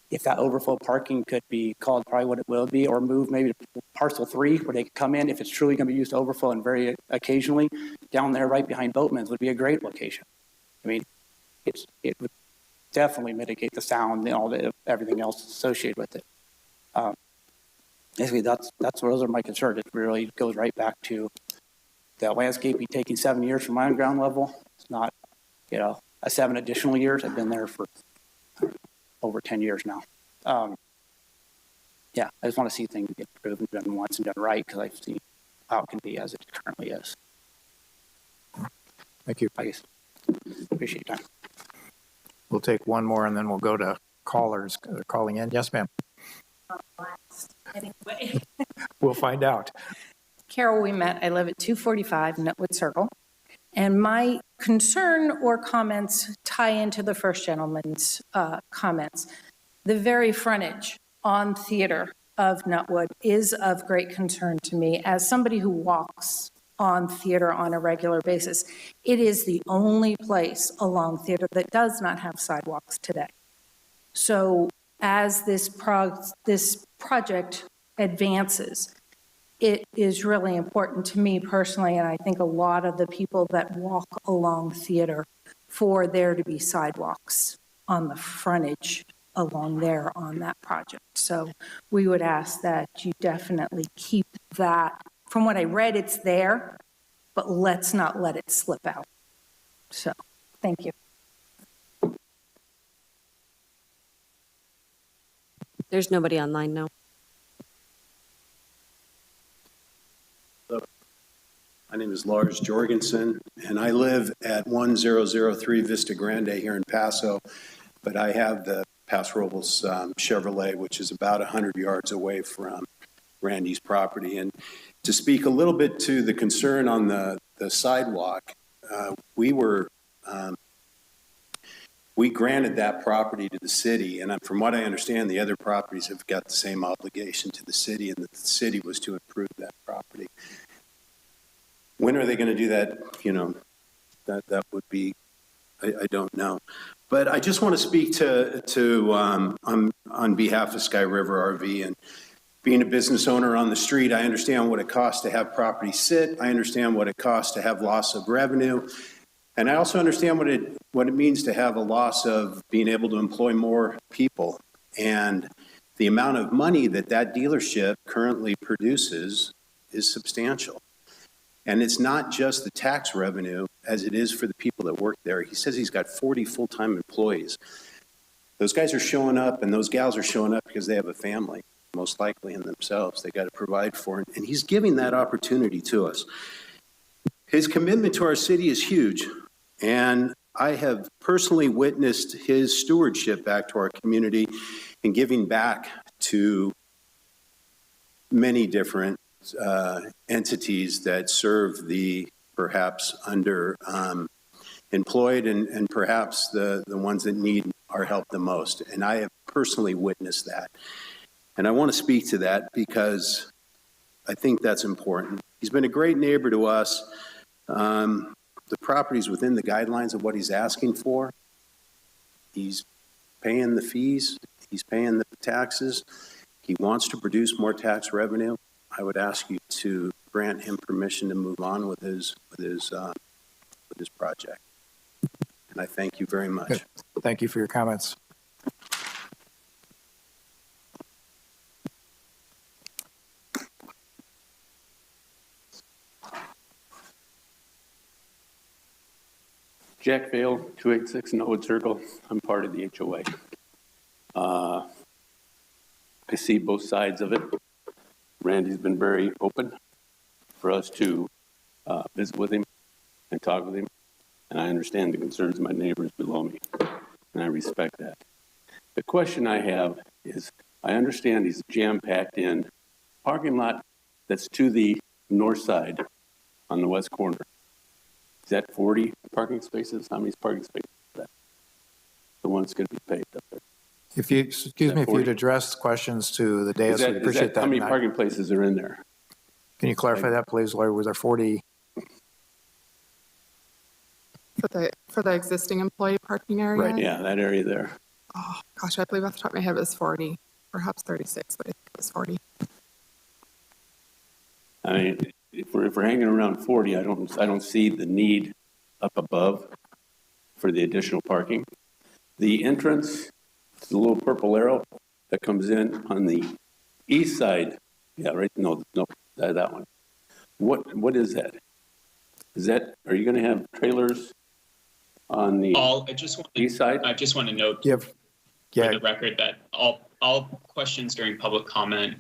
if that overflow parking could be called probably what it will be, or move maybe to parcel 3 where they could come in if it's truly going to be used to overflow, and very occasionally down there right behind Boatman's would be a great location. I mean, it would definitely mitigate the sound and all everything else associated with it. Basically, those are my concerns. It really goes right back to the landscaping taking 7 years from my ground level. It's not, a 7 additional years. I've been there for over 10 years now. Yeah, I just want to see things get improved and done once and done right, because I've seen how it can be as it currently is. Thank you. I guess. Appreciate your time. We'll take one more and then we'll go to callers calling in. Yes, ma'am. Anyway. We'll find out. Carol, we met. I live at 245 Nutwood Circle. And my concern or comments tie into the first gentleman's comments. The very frontage on Theater of Nutwood is of great concern to me as somebody who walks on Theater on a regular basis. It is the only place along Theater that does not have sidewalks today. So as this project advances, it is really important to me personally, and I think a lot of the people that walk along Theater, for there to be sidewalks on the frontage along there on that project. So we would ask that you definitely keep that. From what I read, it's there, but let's not let it slip out. So, thank you. There's nobody online now. My name is Lars Jorgensen, and I live at 1003 Vista Grande here in Paso, but I have the Paso Robles Chevrolet, which is about 100 yards away from Randy's property. And to speak a little bit to the concern on the sidewalk, we granted that property to the city, and from what I understand, the other properties have got the same obligation to the city, and that the city was to improve that property. When are they going to do that? That would be, I don't know. But I just want to speak to on behalf of Sky River RV, and being a business owner on the street, I understand what it costs to have property sit. I understand what it costs to have loss of revenue. And I also understand what it means to have a loss of being able to employ more people. And the amount of money that dealership currently produces is substantial. And it's not just the tax revenue as it is for the people that work there. He says he's got 40 full-time employees. Those guys are showing up and those gals are showing up because they have a family, most likely in themselves. They got to provide for it. And he's giving that opportunity to us. His commitment to our city is huge. And I have personally witnessed his stewardship back to our community and giving back to many different entities that serve the perhaps under employed and perhaps the ones that need our help the most. And I have personally witnessed that. And I want to speak to that because I think that's important. He's been a great neighbor to us. The property's within the guidelines of what he's asking for. He's paying the fees. He's paying the taxes. He wants to produce more tax revenue. I would ask you to grant him permission to move on with his project. And I thank you very much. Good. Thank you for your comments. Jack Vale, 286 Nutwood Circle. I'm part of the HOA. I see both sides of it. Randy's been very open for us to visit with him and talk with him. And I understand the concerns of my neighbors below me, and I respect that. The question I have is, I understand he's jam-packed in parking lot that's to the north side on the west corner. Is that 40 parking spaces? How many parking spaces is that? The one's going to be paved up there. If you, excuse me, if you'd address questions to the dais, we'd appreciate that. How many parking places are in there? Can you clarify that, please, Larry? Was there 40? For the existing employee parking area? Right, yeah, that area there. Oh, gosh, I believe off the top of my head it was 40, perhaps 36, but I think it was 40. I mean, if we're hanging around 40, I don't see the need up above for the additional parking. The entrance, the little purple arrow that comes in on the east side. Yeah, right. No, that one. What is that? Are you going to have trailers on the east side? I just want to note for the record that all questions during public comment,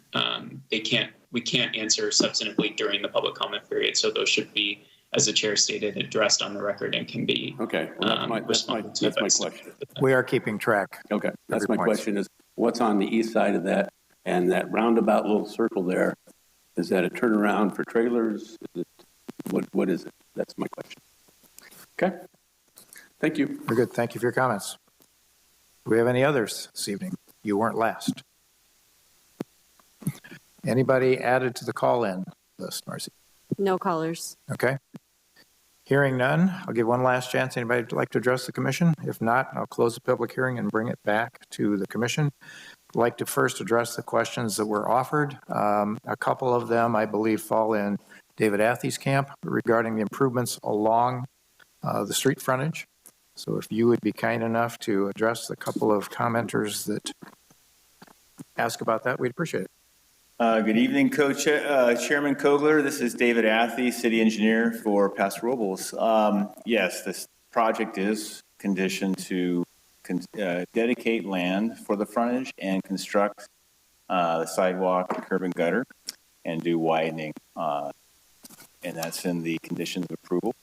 we can't answer substantively during the public comment period. So those should be, as the chair stated, addressed on the record and can be okay. Well, that's my question. We are keeping track. Okay, that's my question is what's on the east side of that, and that roundabout little circle there, is that a turnaround for trailers? Is it, what is it? That's my question. Okay, thank you. Very good. Thank you for your comments. Do we have any others this evening? You weren't last. Anybody added to the call-in list, Marcy? No callers. Okay. Hearing none, I'll give one last chance. Anybody would like to address the commission? If not, I'll close the public hearing and bring it back to the commission. I'd like to first address the questions that were offered. A couple of them, I believe, fall in David Athey's camp regarding the improvements along the street frontage. So if you would be kind enough to address the couple of commenters that ask about that, we'd appreciate it. Good evening, Chairman Kogler. This is David Athey, City Engineer for Paso Robles. Yes, this project is conditioned to dedicate land for the frontage and construct the sidewalk, curb and gutter, and do widening. And that's in the conditions of approval.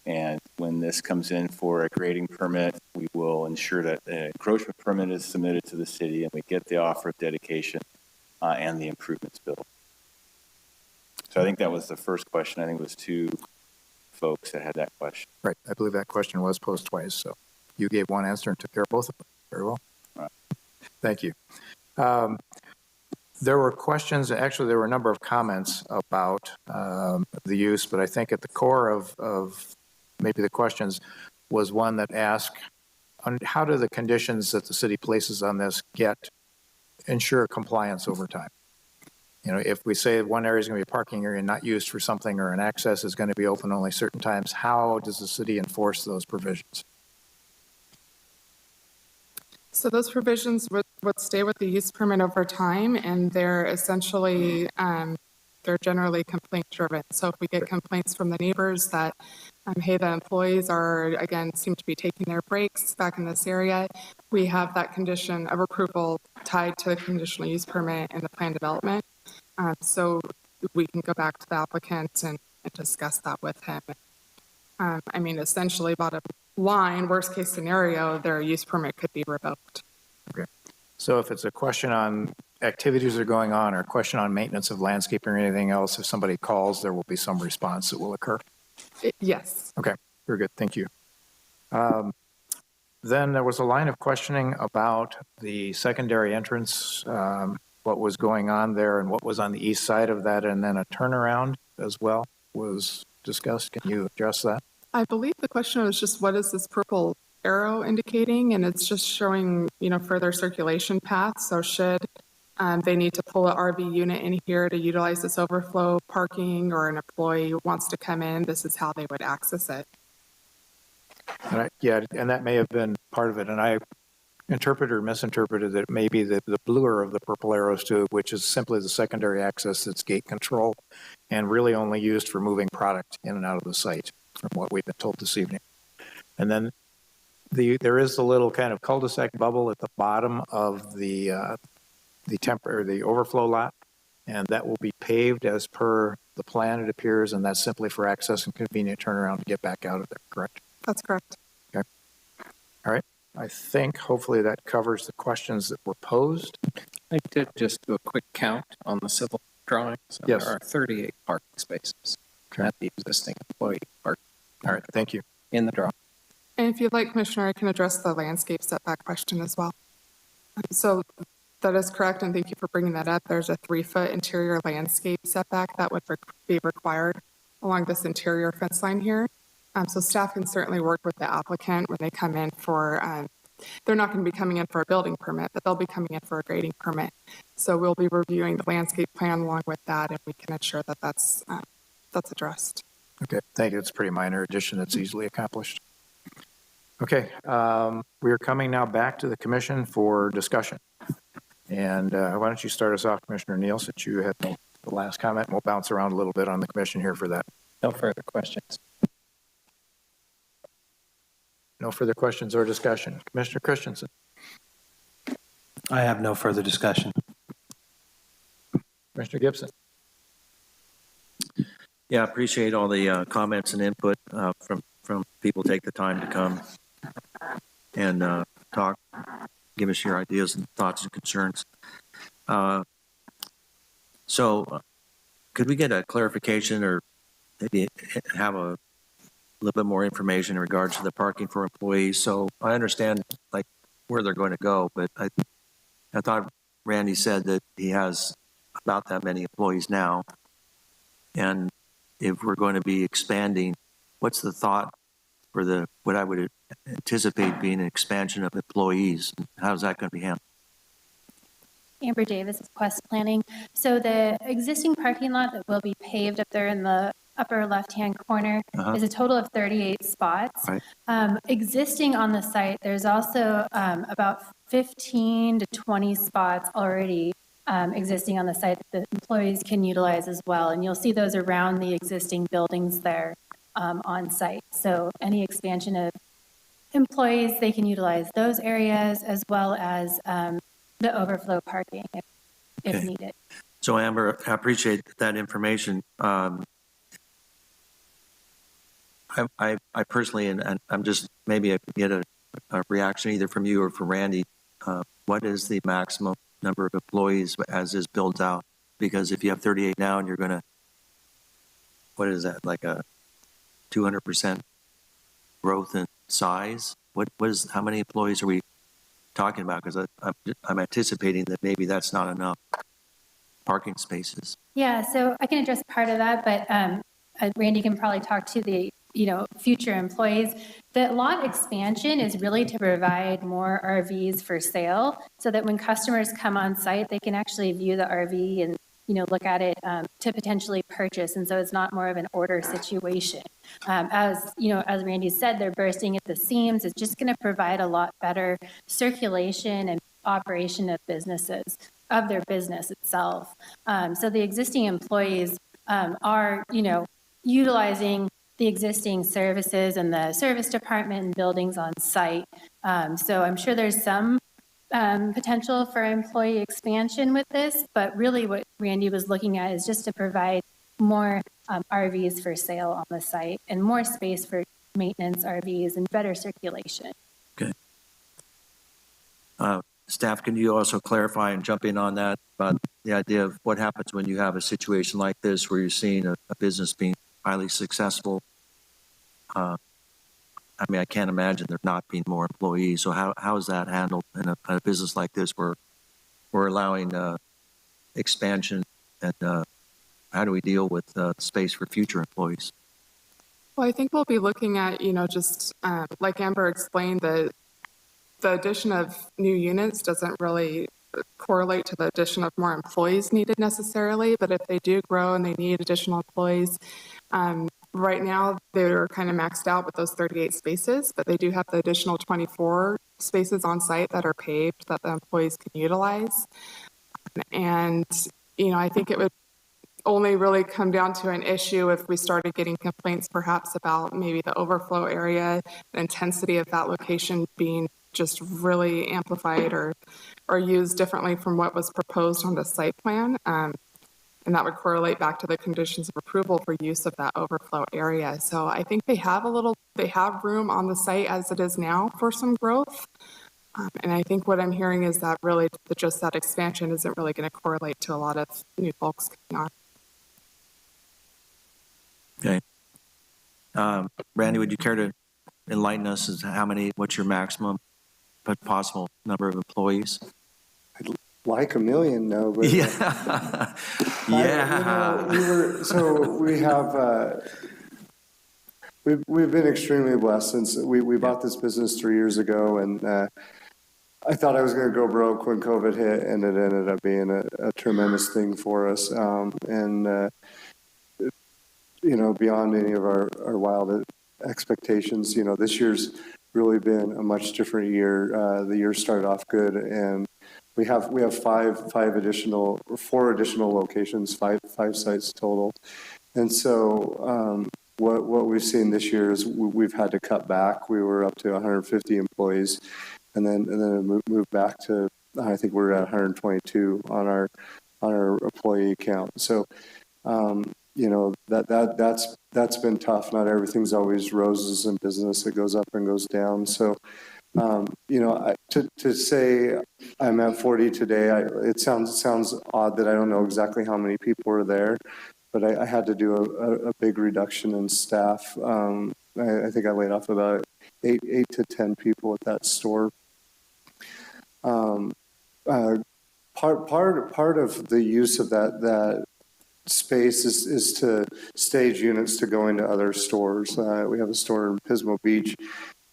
And when this comes in for a grading permit, we will ensure that an encroachment permit is submitted to the city and we get the offer of dedication and the improvements bill. So I think that was the first question. I think it was two folks that had that question. Right. I believe that question was posed twice. So you gave one answer and took care of both of them. Very well. All right. Thank you. There were questions, actually there were a number of comments about the use, but I think at the core of maybe the questions was one that asked, how do the conditions that the city places on this ensure compliance over time? You know, if we say one area is going to be a parking area not used for something, or an access is going to be open only certain times, how does the city enforce those provisions? So those provisions would stay with the use permit over time, and they're essentially, they're generally complaint driven. So if we get complaints from the neighbors that, hey, the employees seem to be taking their breaks back in this area, we have that condition of approval tied to the conditional use permit and the plan development. So we can go back to the applicant and discuss that with him. I mean, essentially, bottom line, worst case scenario, their use permit could be revoked. Okay. So if it's a question on activities that are going on, or a question on maintenance of landscaping or anything else, if somebody calls, there will be some response that will occur? Yes. Okay, very good. Thank you. Then there was a line of questioning about the secondary entrance, what was going on there and what was on the east side of that, and then a turnaround as well was discussed. Can you address that? I believe the question was just, what is this purple arrow indicating? And it's just showing, further circulation paths. So should they need to pull an RV unit in here to utilize this overflow parking, or an employee wants to come in, this is how they would access it. And that may have been part of it. And I interpreted or misinterpreted that maybe the bluer of the purple arrows too, which is simply the secondary access that's gate control and really only used for moving product in and out of the site, from what we've been told this evening. And then there is the little kind of cul-de-sac bubble at the bottom of the overflow lot, and that will be paved as per the plan, it appears, and that's simply for access and convenient turnaround to get back out of there, correct? That's correct. Okay. All right. I think hopefully that covers the questions that were posed. I did just do a quick count on the civil drawing. So yes. There are 38 parking spaces at the existing employee park All right, thank you. in the draw. And if you'd like, Commissioner, I can address the landscape setback question as well. So that is correct, and thank you for bringing that up. There's a 3-foot interior landscape setback that would be required along this interior fence line here. So staff can certainly work with the applicant when they come in for, they're not going to be coming in for a building permit, but they'll be coming in for a grading permit. So we'll be reviewing the landscape plan along with that, and we can ensure that that's addressed. Okay, thank you. It's a pretty minor addition that's easily accomplished. Okay, we are coming now back to the commission for discussion. And why don't you start us off, Commissioner Neal, since you had the last comment. We'll bounce around a little bit on the commission here for that. No further questions. No further questions or discussion. Commissioner Christensen. I have no further discussion. Commissioner Gibson. Yeah, I appreciate all the comments and input from people take the time to come and talk, give us your ideas and thoughts and concerns. So could we get a clarification or maybe have a little bit more information in regards to the parking for employees? So I understand like where they're going to go, but I thought Randy said that he has about that many employees now. And if we're going to be expanding, what's the thought for what I would anticipate being an expansion of employees? How's that going to be handled? Amber Davis of Quest Planning. So the existing parking lot that will be paved up there in the upper left-hand corner is a total of 38 spots. Right. Existing on the site, there's also about 15 to 20 spots already existing on the site that the employees can utilize as well. And you'll see those around the existing buildings there on site. So any expansion of employees, they can utilize those areas as well as the overflow parking if needed. So Amber, I appreciate that information. I personally, and I'm just, maybe I could get a reaction either from you or from Randy. What is the maximum number of employees as this builds out? Because if you have 38 now and you're going to, what is that, like a 200% growth in size? How many employees are we talking about? Because I'm anticipating that maybe that's not enough parking spaces. Yeah, so I can address part of that, but Randy can probably talk to the future employees. The lot expansion is really to provide more RVs for sale so that when customers come on site, they can actually view the RV and look at it to potentially purchase. And so it's not more of an order situation. As Randy said, they're bursting at the seams. It's just going to provide a lot better circulation and operation of their business itself. So the existing employees are, utilizing the existing services and the service department and buildings on site. So I'm sure there's some potential for employee expansion with this, but really what Randy was looking at is just to provide more RVs for sale on the site and more space for maintenance RVs and better circulation. Okay. Staff, can you also clarify and jump in on that about the idea of what happens when you have a situation like this where you're seeing a business being highly successful? I can't imagine there not being more employees. So how is that handled in a business like this where we're allowing expansion, and how do we deal with space for future employees? Well, I think we'll be looking at, just like Amber explained, the addition of new units doesn't really correlate to the addition of more employees needed necessarily, but if they do grow and they need additional employees, right now they're kind of maxed out with those 38 spaces, but they do have the additional 24 spaces on site that are paved that the employees can utilize. And, I think it would only really come down to an issue if we started getting complaints perhaps about maybe the overflow area, the intensity of that location being just really amplified or used differently from what was proposed on the site plan. And that would correlate back to the conditions of approval for use of that overflow area. So I think they have room on the site as it is now for some growth. And I think what I'm hearing is that really just that expansion isn't really going to correlate to a lot of new folks coming on. Okay. Randy, would you care to enlighten us as to what's your maximum but possible number of employees? Like a million, no, but yeah, yeah. We've been extremely blessed since we bought this business 3 years ago, and I thought I was going to go broke when COVID hit, and it ended up being a tremendous thing for us, beyond any of our wild expectations. This year's really been a much different year. The year started off good, and we have four additional locations, five sites total. And so what we've seen this year is we've had to cut back. We were up to 150 employees, and then it moved back to, I think we're at 122 on our employee count. So that's been tough. Not everything's always roses in business. It goes up and goes down. So to say I'm at 40 today, it sounds odd that I don't know exactly how many people are there, but I had to do a big reduction in staff. I think I laid off about 8 to 10 people at that store. Part of the use of that space is to stage units to go into other stores. We have a store in Pismo Beach,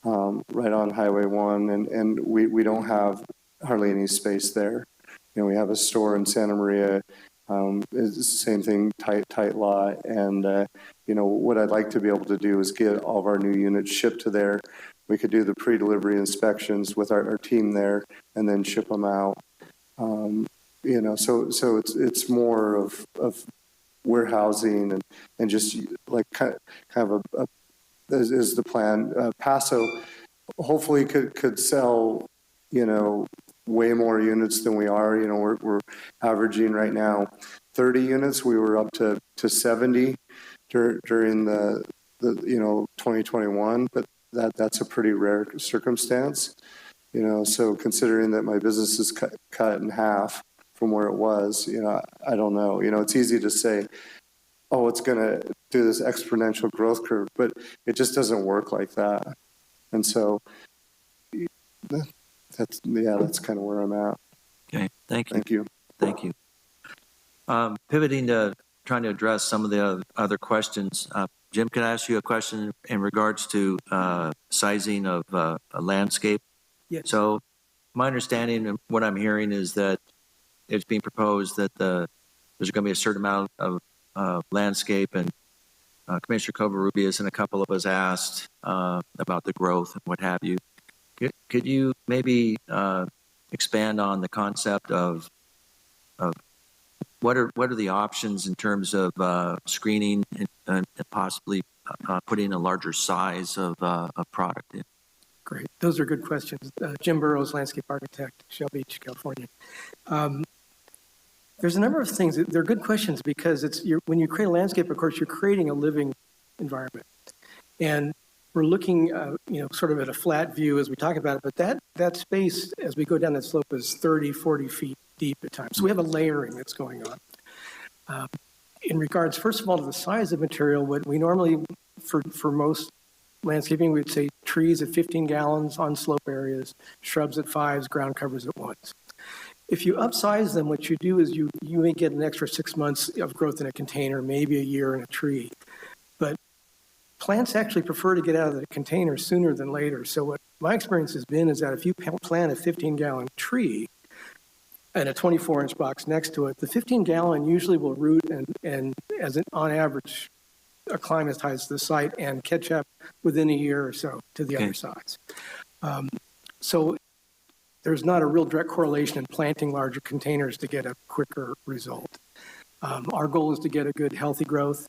right on Highway 1, and we don't have hardly any space there. We have a store in Santa Maria. It's the same thing, tight lot. And, what I'd like to be able to do is get all of our new units shipped to there. We could do the pre-delivery inspections with our team there and then ship them out. So it's more of warehousing and just like kind of is the plan. Paso hopefully could sell, way more units than we are. We're averaging right now 30 units. We were up to 70 during the 2021, but that's a pretty rare circumstance. So considering that my business is cut in half from where it was, I don't know. It's easy to say, oh, it's going to do this exponential growth curve, but it just doesn't work like that. And so that's kind of where I'm at. Okay, thank you. Pivoting to trying to address some of the other questions. Jim, can I ask you a question in regards to sizing of a landscape? Yes. So my understanding and what I'm hearing is that it's being proposed that there's going to be a certain amount of landscape, and Commissioner Covarrubias and a couple of us asked about the growth and what have you. Could you maybe expand on the concept of what are the options in terms of screening and possibly putting a larger size of product in? Great. Those are good questions. Jim Burrows, landscape architect, Shell Beach, California. There's a number of things. They're good questions because when you create a landscape, of course, you're creating a living environment. And we're looking, sort of at a flat view as we talk about it, but that space, as we go down that slope, is 30, 40 feet deep at times. So we have a layering that's going on. In regards, first of all, to the size of material, what we normally, for most landscaping, we'd say trees at 15 gallons on slope areas, shrubs at 5s, ground covers at 1s. If you upsize them, what you do is you may get an extra 6 months of growth in a container, maybe a year in a tree. But plants actually prefer to get out of the container sooner than later. So what my experience has been is that if you plant a 15-gallon tree and a 24-inch box next to it, the 15-gallon usually will root and on average, acclimatize to the site and catch up within a year or so to the other sides. So there's not a real direct correlation in planting larger containers to get a quicker result. Our goal is to get a good, healthy growth.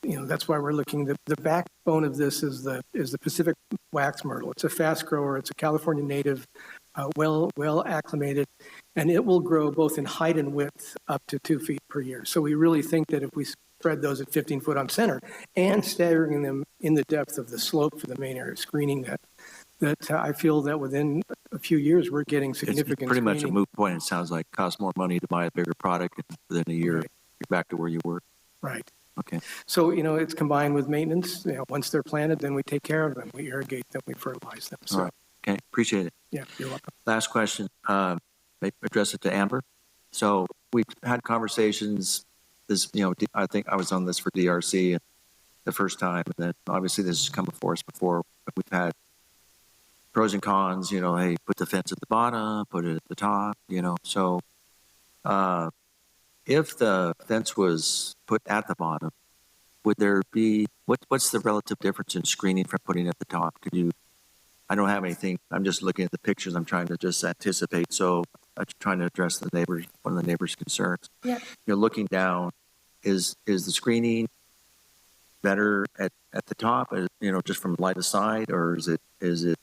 That's why we're looking. The backbone of this is the Pacific wax myrtle. It's a fast grower. It's a California native, well acclimated, and it will grow both in height and width up to 2 feet per year. So we really think that if we spread those at 15 foot on center and staggering them in the depth of the slope for the main area screening, that I feel that within a few years we're getting significant. It's pretty much a moot point. It sounds like it costs more money to buy a bigger product, and within a year you're back to where you were. Right. Okay. So, you know, it's combined with maintenance. You know, once they're planted, then we take care of them. We irrigate them, we fertilize them. All So, right. Okay, appreciate it. yeah, you're welcome. Last question, maybe address it to Amber. So we've had conversations, this, you know, I think I was on this for DRC the first time, and then obviously this has come before us before, but we've had pros and cons, you know, hey, put the fence at the bottom, put it at the top, you know. So if the fence was put at the bottom, would there be, what's the relative difference in screening from putting it at the top? Could you, I don't have anything, I'm just looking at the pictures, I'm trying to just anticipate, so I'm trying to address the neighbors, one of the neighbors' concerns. Yeah. You're looking down, is the screening better at the top, you know, just from light of sight, or is it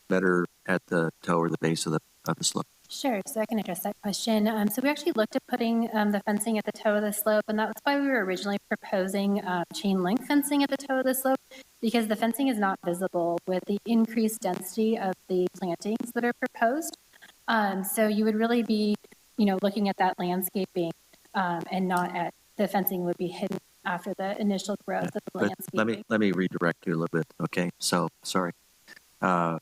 better at the toe or the base of the slope? Sure, so I can address that question. So we actually looked at putting the fencing at the toe of the slope, and that's why we were originally proposing chain link fencing at the toe of the slope, because the fencing is not visible with the increased density of the plantings that are proposed. So you would really be, you know, looking at that landscaping and not at the fencing would be hidden after the initial growth of the landscaping. Let me redirect you a little bit, okay? So, sorry. I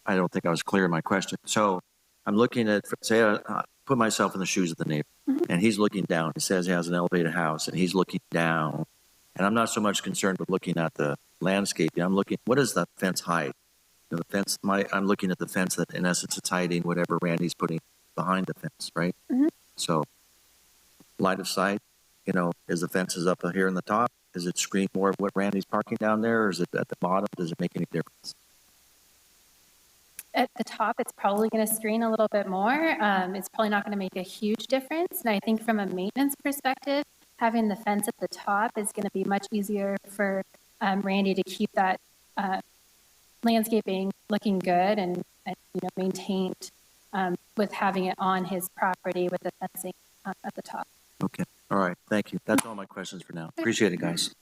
don't think I was clear in my question. So I'm looking at, say, put myself in the shoes of the neighbor, and he's looking down. He says he has an elevated house, and he's looking down. And I'm not so much concerned with looking at the landscaping. I'm looking, what is the fence height? You know, the fence, I'm looking at the fence that, in essence, it's hiding whatever Randy's putting behind the fence, right? So, line of sight, you know, is the fence is up here in the top? Does it screen more of what Randy's parking down there, or is it at the bottom? Does it make any difference? At the top, it's probably going to screen a little bit more. It's probably not going to make a huge difference. And I think from a maintenance perspective, having the fence at the top is going to be much easier for Randy to keep that landscaping looking good and you know, maintained with having it on his property with the fencing at the top. Okay. All right. Thank you. That's all my questions for now. Appreciate it, guys.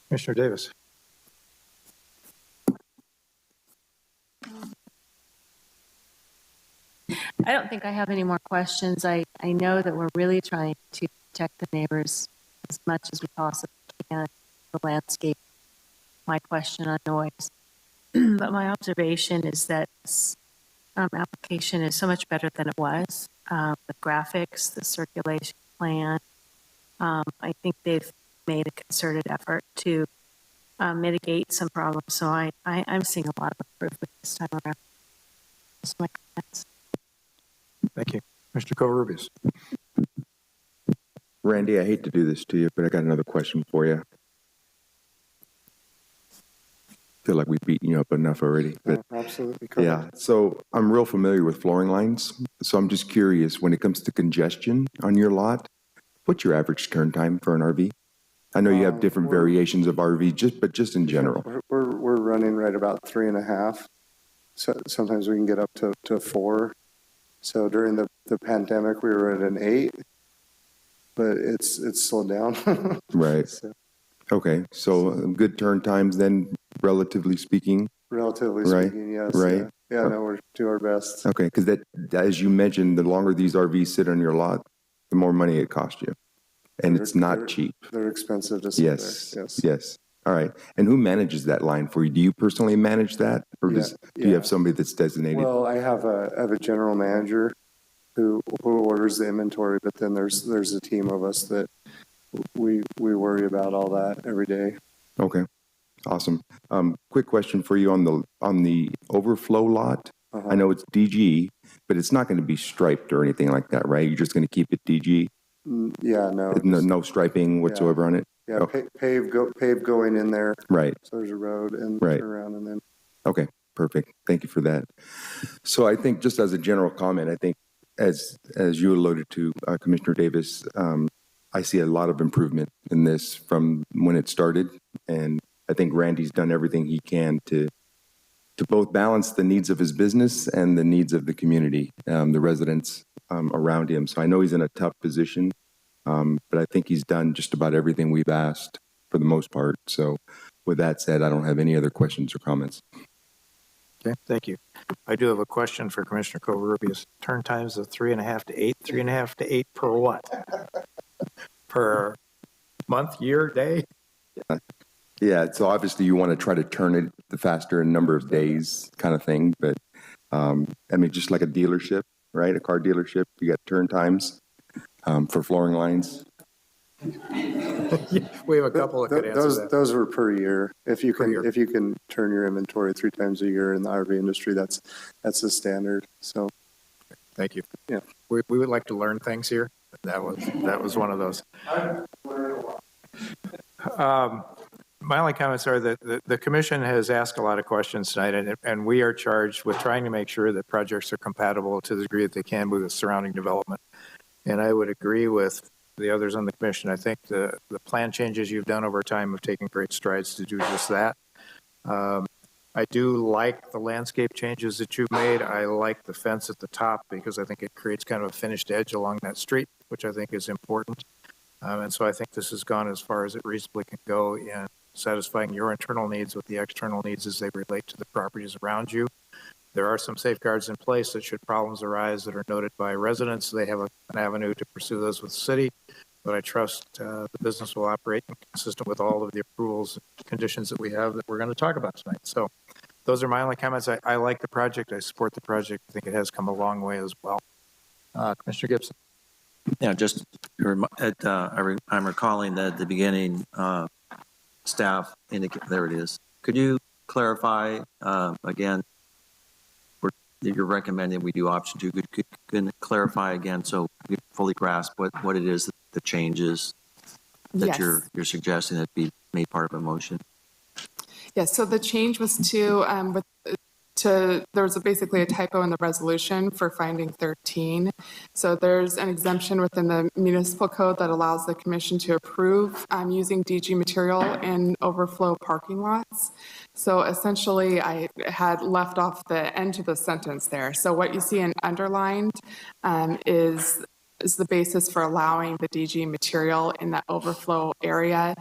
Commissioner Davis. I don't think I have any more questions. I know that we're really trying to protect the neighbors as much as we possibly can, the landscape. My question on noise. But my observation is that this application is so much better than it was. The graphics, the circulation plan. I think they've made a concerted effort to mitigate some problems. So I'm seeing a lot of improvement this time around. That's my comments. Thank you. Mr. Covarrubias. Randy, I hate to do this to you, but I got another question for you. Feel like we've beaten you up enough already. But Absolutely. yeah, so I'm real familiar with flooring lines. So I'm just curious, when it comes to congestion on your lot, what's your average turn time for an RV? I know you have different variations of RV, but just in general. We're running right about 3.5. So sometimes we can get up to 4. So during the pandemic, we were at an 8, but it's slowed down. Right. So, okay. So good turn times then, relatively speaking. relatively Right. speaking, yes. Right. Yeah, no, we're do our best. Okay. Because that, as you mentioned, the longer these RVs sit on your lot, the more money it costs you. And it's not cheap. They're expensive to sit Yes. there. Yes. Yes. All right. And who manages that line for you? Do you personally manage that, or do you have somebody that's designated? Well, I have a general manager who orders the inventory, but then there's a team of us that we worry about all that every day. Okay. Awesome. Quick question for you on the overflow lot. I know it's DG, but it's not going to be striped or anything like that, right? You're just going to keep it DG? Yeah, no. No striping whatsoever on it? Yeah, Okay. pave going in there. Right. So there's a road and Right. turn around and then. Okay, perfect. Thank you for that. So I think just as a general comment, I think as you alluded to, Commissioner Davis, I see a lot of improvement in this from when it started. And I think Randy's done everything he can to both balance the needs of his business and the needs of the community, the residents around him. So I know he's in a tough position, but I think he's done just about everything we've asked for the most part. So with that said, I don't have any other questions or comments. Okay, thank you. I do have a question for Commissioner Covarrubias. Turn times of 3.5 to 8, 3.5 to 8 per what? per month, year, day? Yeah, so obviously you want to try to turn it the faster in number of days kind of thing, but I mean, just like a dealership, right? A car dealership, you got turn times for flooring lines. We have a couple that could answer that. Those were per year. If you can turn your inventory 3 times a year in the RV industry, that's the standard. So, thank you. Yeah, we would like to learn things here. That was one of those. My only comments are that the commission has asked a lot of questions tonight, and we are charged with trying to make sure that projects are compatible to the degree that they can with the surrounding development. And I would agree with the others on the commission. I think the plan changes you've done over time have taken great strides to do just that. I do like the landscape changes that you've made. I like the fence at the top because I think it creates kind of a finished edge along that street, which I think is important. And so I think this has gone as far as it reasonably can go in satisfying your internal needs with the external needs as they relate to the properties around you. There are some safeguards in place that should problems arise that are noted by residents, they have an avenue to pursue those with the city. But I trust the business will operate consistent with all of the approvals and conditions that we have that we're going to talk about tonight. So those are my only comments. I like the project. I support the project. I think it has come a long way as well. Commissioner Gibson. Yeah, just, I'm recalling that at the beginning, staff indicate, there it is. Could you clarify again, you're recommending we do option 2. Could you clarify again so we fully grasp what it is, the changes that Yes. you're suggesting that be made part of a motion? Yes, so the change was there was basically a typo in the resolution for finding 13. So there's an exemption within the municipal code that allows the commission to approve using DG material in overflow parking lots. So essentially, I had left off the end of the sentence there. So what you see in underlined is the basis for allowing the DG material in that overflow area,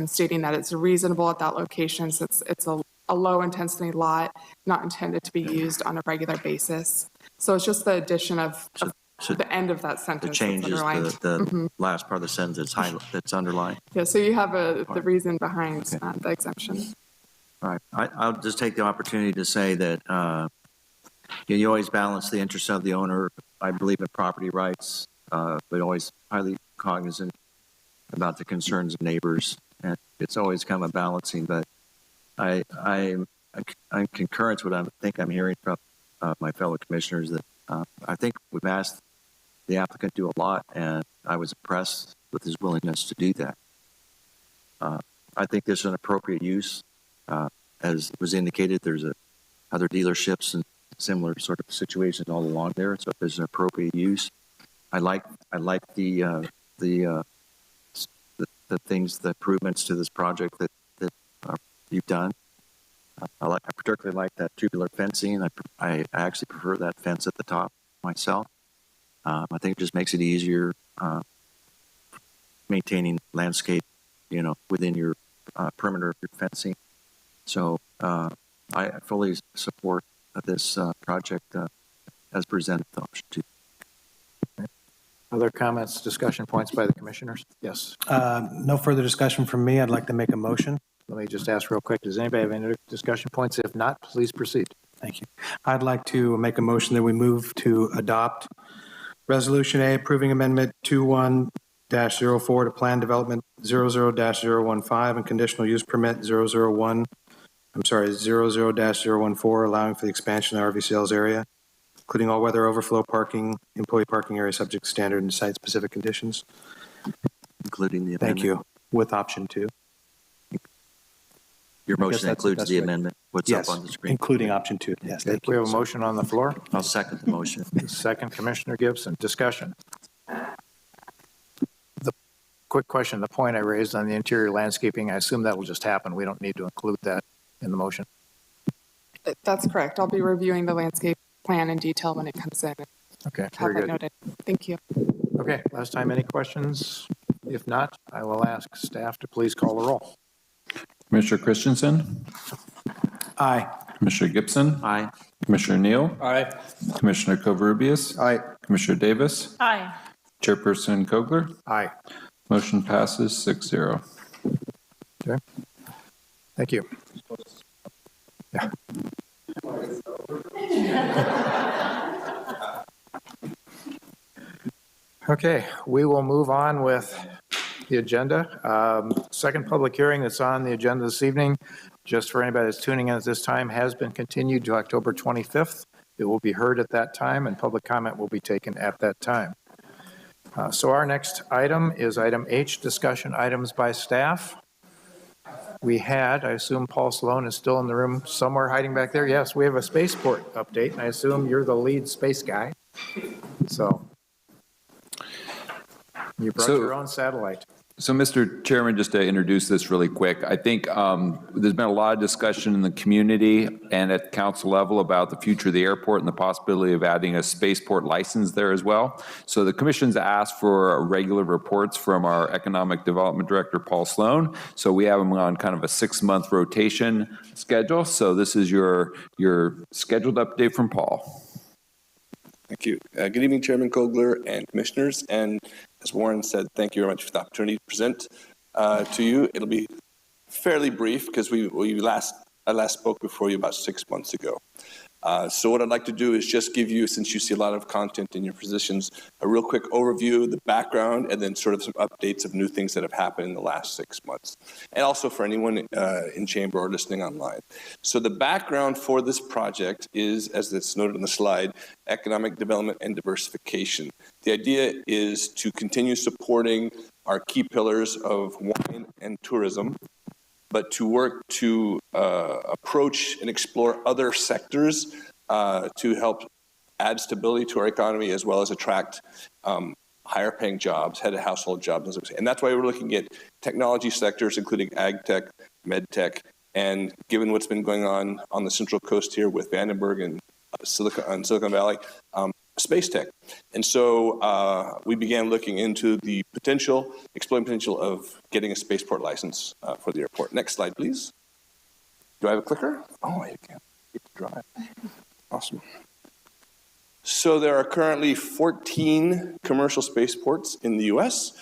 stating that it's reasonable at that location since it's a low intensity lot, not intended to be used on a regular basis. So it's just the addition of the end of that sentence. The changes, the last part of the sentence that's underlined. Yeah, so you have the reason behind the exemption. All right, I'll just take the opportunity to say that you always balance the interests of the owner. I believe in property rights, but always highly cognizant about the concerns of neighbors. And it's always kind of a balancing, but I'm concurrent with what I think I'm hearing from my fellow commissioners that I think we've asked the applicant to do a lot, and I was impressed with his willingness to do that. I think this is an appropriate use. As was indicated, there's other dealerships and similar sort of situations all along there. So if there's an appropriate use, I like the things, the improvements to this project that you've done. I particularly like that tubular fencing. I actually prefer that fence at the top myself. I think it just makes it easier maintaining landscape, within your perimeter of your fencing. So I fully support this project as presented, option 2. Other comments, discussion points by the commissioners? Yes. No further discussion from me. I'd like to make a motion. Let me just ask real quick, does anybody have any discussion points? If not, please proceed. Thank you. I'd like to make a motion that we move to adopt Resolution A approving Amendment 21-04 to Plan Development 00-015 and Conditional Use Permit 00-014, allowing for the expansion of the RV sales area, including all weather overflow parking, employee parking area subject to standard and site-specific conditions. Including the amendment. Thank you. With option 2. Your motion includes the amendment. What's up on the screen? Including option 2. Yes, thank you. We have a motion on the floor. I'll second the motion. Second, Commissioner Gibson. Discussion. The quick question, the point I raised on the interior landscaping, I assume that will just happen. We don't need to include that in the motion. That's correct. I'll be reviewing the landscape plan in detail when it comes in. Okay, Have very that good. noted. Thank you. Okay, last time, any questions? If not, I will ask staff to please call the roll. Commissioner Christensen? Aye. Commissioner Gibson? Aye. Commissioner Neal? Aye. Commissioner Covarrubias? Aye. Commissioner Davis? Aye. Chairperson Kogler? Aye. Motion passes 6-0. Okay. Thank you. Yeah. Okay, we will move on with the agenda. Second public hearing that's on the agenda this evening, just for anybody that's tuning in at this time, has been continued to October 25th. It will be heard at that time, and public comment will be taken at that time. So our next item is item H, discussion items by staff. We had, I assume Paul Sloan is still in the room somewhere hiding back there. Yes, we have a spaceport update, and I assume you're the lead space guy. So you brought your own satellite. So, Mr. Chairman, just to introduce this really quick, I think there's been a lot of discussion in the community and at council level about the future of the airport and the possibility of adding a spaceport license there as well. So the commission's asked for regular reports from our Economic Development Director, Paul Sloan. So we have him on kind of a 6-month rotation schedule. So this is your scheduled update from Paul. Thank you. Good evening, Chairman Kogler and commissioners. And as Warren said, thank you very much for the opportunity to present to you. It'll be fairly brief because I last spoke before you about 6 months ago. So what I'd like to do is just give you, since you see a lot of content in your positions, a real quick overview, the background, and then sort of some updates of new things that have happened in the last 6 months. And also for anyone in chamber or listening online. So the background for this project is, as it's noted on the slide, economic development and diversification. The idea is to continue supporting our key pillars of wine and tourism, but to work to approach and explore other sectors to help add stability to our economy as well as attract higher paying jobs, head of household jobs. And that's why we're looking at technology sectors, including ag tech, med tech, and given what's been going on the Central Coast here with Vandenberg and Silicon Valley, space tech. And so we began looking into the exploring potential of getting a spaceport license for the airport. Next slide, please. Do I have a clicker? Oh, I can't get to drive. Awesome. So there are currently 14 commercial spaceports in the U.S.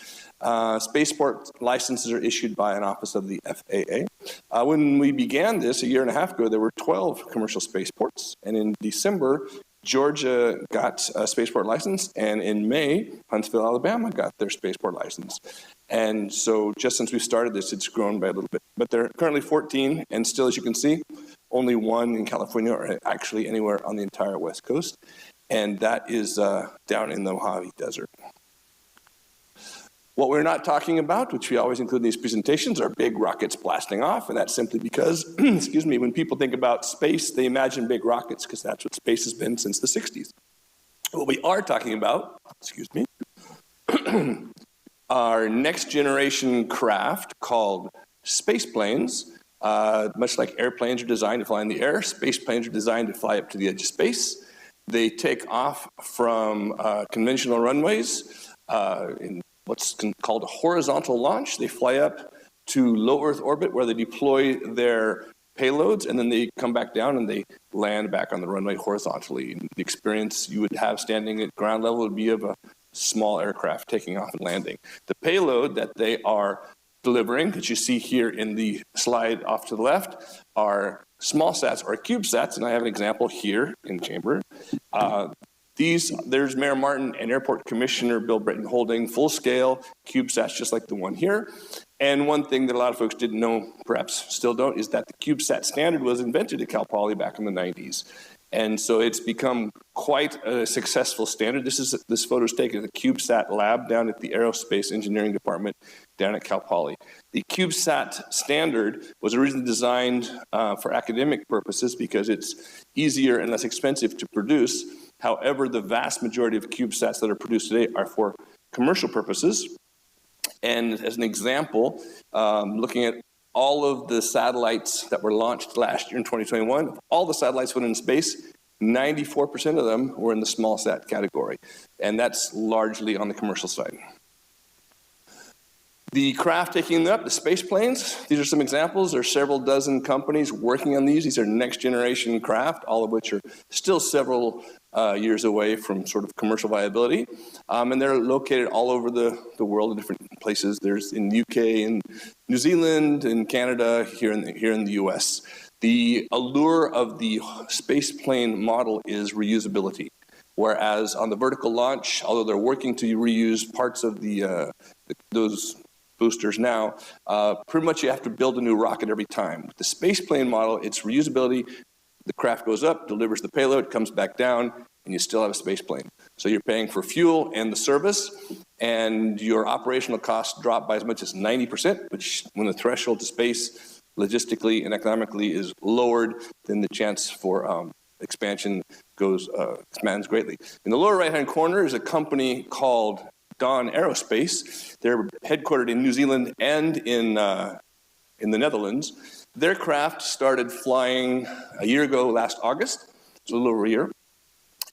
Spaceport licenses are issued by an office of the FAA. When we began this a year and a half ago, there were 12 commercial spaceports. And in December, Georgia got a spaceport license, and in May, Huntsville, Alabama got their spaceport license. And so just since we started this, it's grown by a little bit. But there are currently 14, and still, as you can see, only one in California or actually anywhere on the entire West Coast. And that is down in the Mojave Desert. What we're not talking about, which we always include in these presentations, are big rockets blasting off, and that's simply because, excuse me, when people think about space, they imagine big rockets because that's what space has been since the 60s. What we are talking about, excuse me, are next generation craft called space planes. Much like airplanes are designed to fly in the air, space planes are designed to fly up to the edge of space. They take off from conventional runways in what's called a horizontal launch. They fly up to low Earth orbit where they deploy their payloads, and then they come back down and they land back on the runway horizontally. And the experience you would have standing at ground level would be of a small aircraft taking off and landing. The payload that they are delivering, that you see here in the slide off to the left, are small sats or CubeSats, and I have an example here in chamber. There's Mayor Martin and Airport Commissioner Bill Britton holding full-scale CubeSats just like the one here. And one thing that a lot of folks didn't know, perhaps still don't, is that the CubeSat standard was invented at Cal Poly back in the 90s. And so it's become quite a successful standard. This photo is taken at the CubeSat lab down at the Aerospace Engineering Department down at Cal Poly. The CubeSat standard was originally designed for academic purposes because it's easier and less expensive to produce. However, the vast majority of CubeSats that are produced today are for commercial purposes. And as an example, looking at all of the satellites that were launched last year in 2021, all the satellites went in space, 94% of them were in the small sat category. And that's largely on the commercial side. The craft taking them up, the space planes, these are some examples. There are several dozen companies working on these. These are next generation craft, all of which are still several years away from sort of commercial viability. And they're located all over the world in different places. There's in the UK and New Zealand and Canada, here in the US. The allure of the space plane model is reusability. Whereas on the vertical launch, although they're working to reuse parts of those boosters now, pretty much you have to build a new rocket every time. With the space plane model, it's reusability. The craft goes up, delivers the payload, comes back down, and you still have a space plane. So you're paying for fuel and the service, and your operational costs drop by as much as 90%, which when the threshold to space logistically and economically is lowered, then the chance for expansion expands greatly. In the lower right-hand corner is a company called Dawn Aerospace. They're headquartered in New Zealand and in the Netherlands. Their craft started flying a year ago, last August, so a little over a year.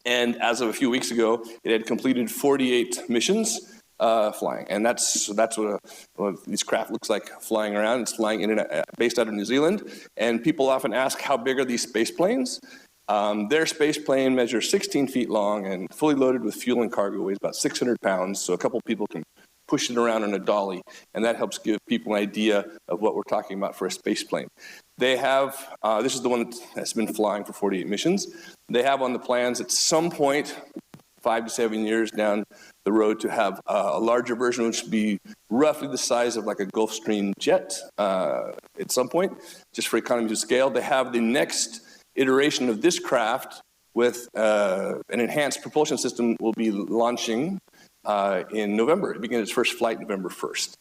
And as of a few weeks ago, it had completed 48 missions flying. And that's what this craft looks like flying around. It's flying based out of New Zealand. And people often ask, how big are these space planes? Their space plane measures 16 feet long and fully loaded with fuel and cargo weighs about 600 pounds. So a couple people can push it around on a dolly, and that helps give people an idea of what we're talking about for a space plane. They have, this is the one that's been flying for 48 missions. They have on the plans at some point, 5 to 7 years down the road, to have a larger version, which would be roughly the size of like a Gulfstream jet at some point, just for economies of scale. They have the next iteration of this craft with an enhanced propulsion system will be launching in November. It begins its first flight November 1st.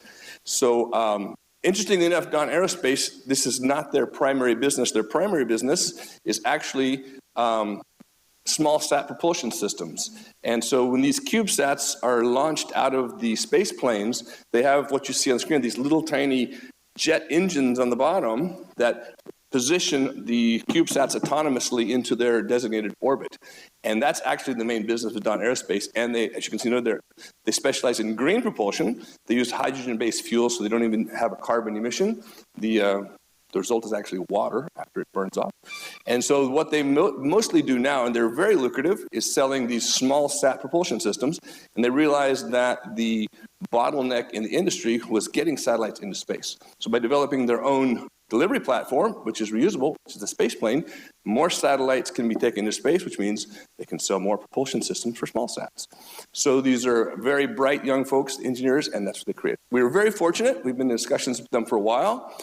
So interestingly enough, Dawn Aerospace, this is not their primary business. Their primary business is actually small sat propulsion systems. And so when these CubeSats are launched out of the space planes, they have what you see on the screen, these little tiny jet engines on the bottom that position the CubeSats autonomously into their designated orbit. And that's actually the main business of Dawn Aerospace. And they, as you can see, they specialize in green propulsion. They use hydrogen-based fuel, so they don't even have a carbon emission. The result is actually water after it burns off. And so what they mostly do now, and they're very lucrative, is selling these small sat propulsion systems. And they realized that the bottleneck in the industry was getting satellites into space. So by developing their own delivery platform, which is reusable, which is a space plane, more satellites can be taken into space, which means they can sell more propulsion systems for small sats. So these are very bright young folks, engineers, and that's what they create. We were very fortunate. We've been in discussions with them for a while.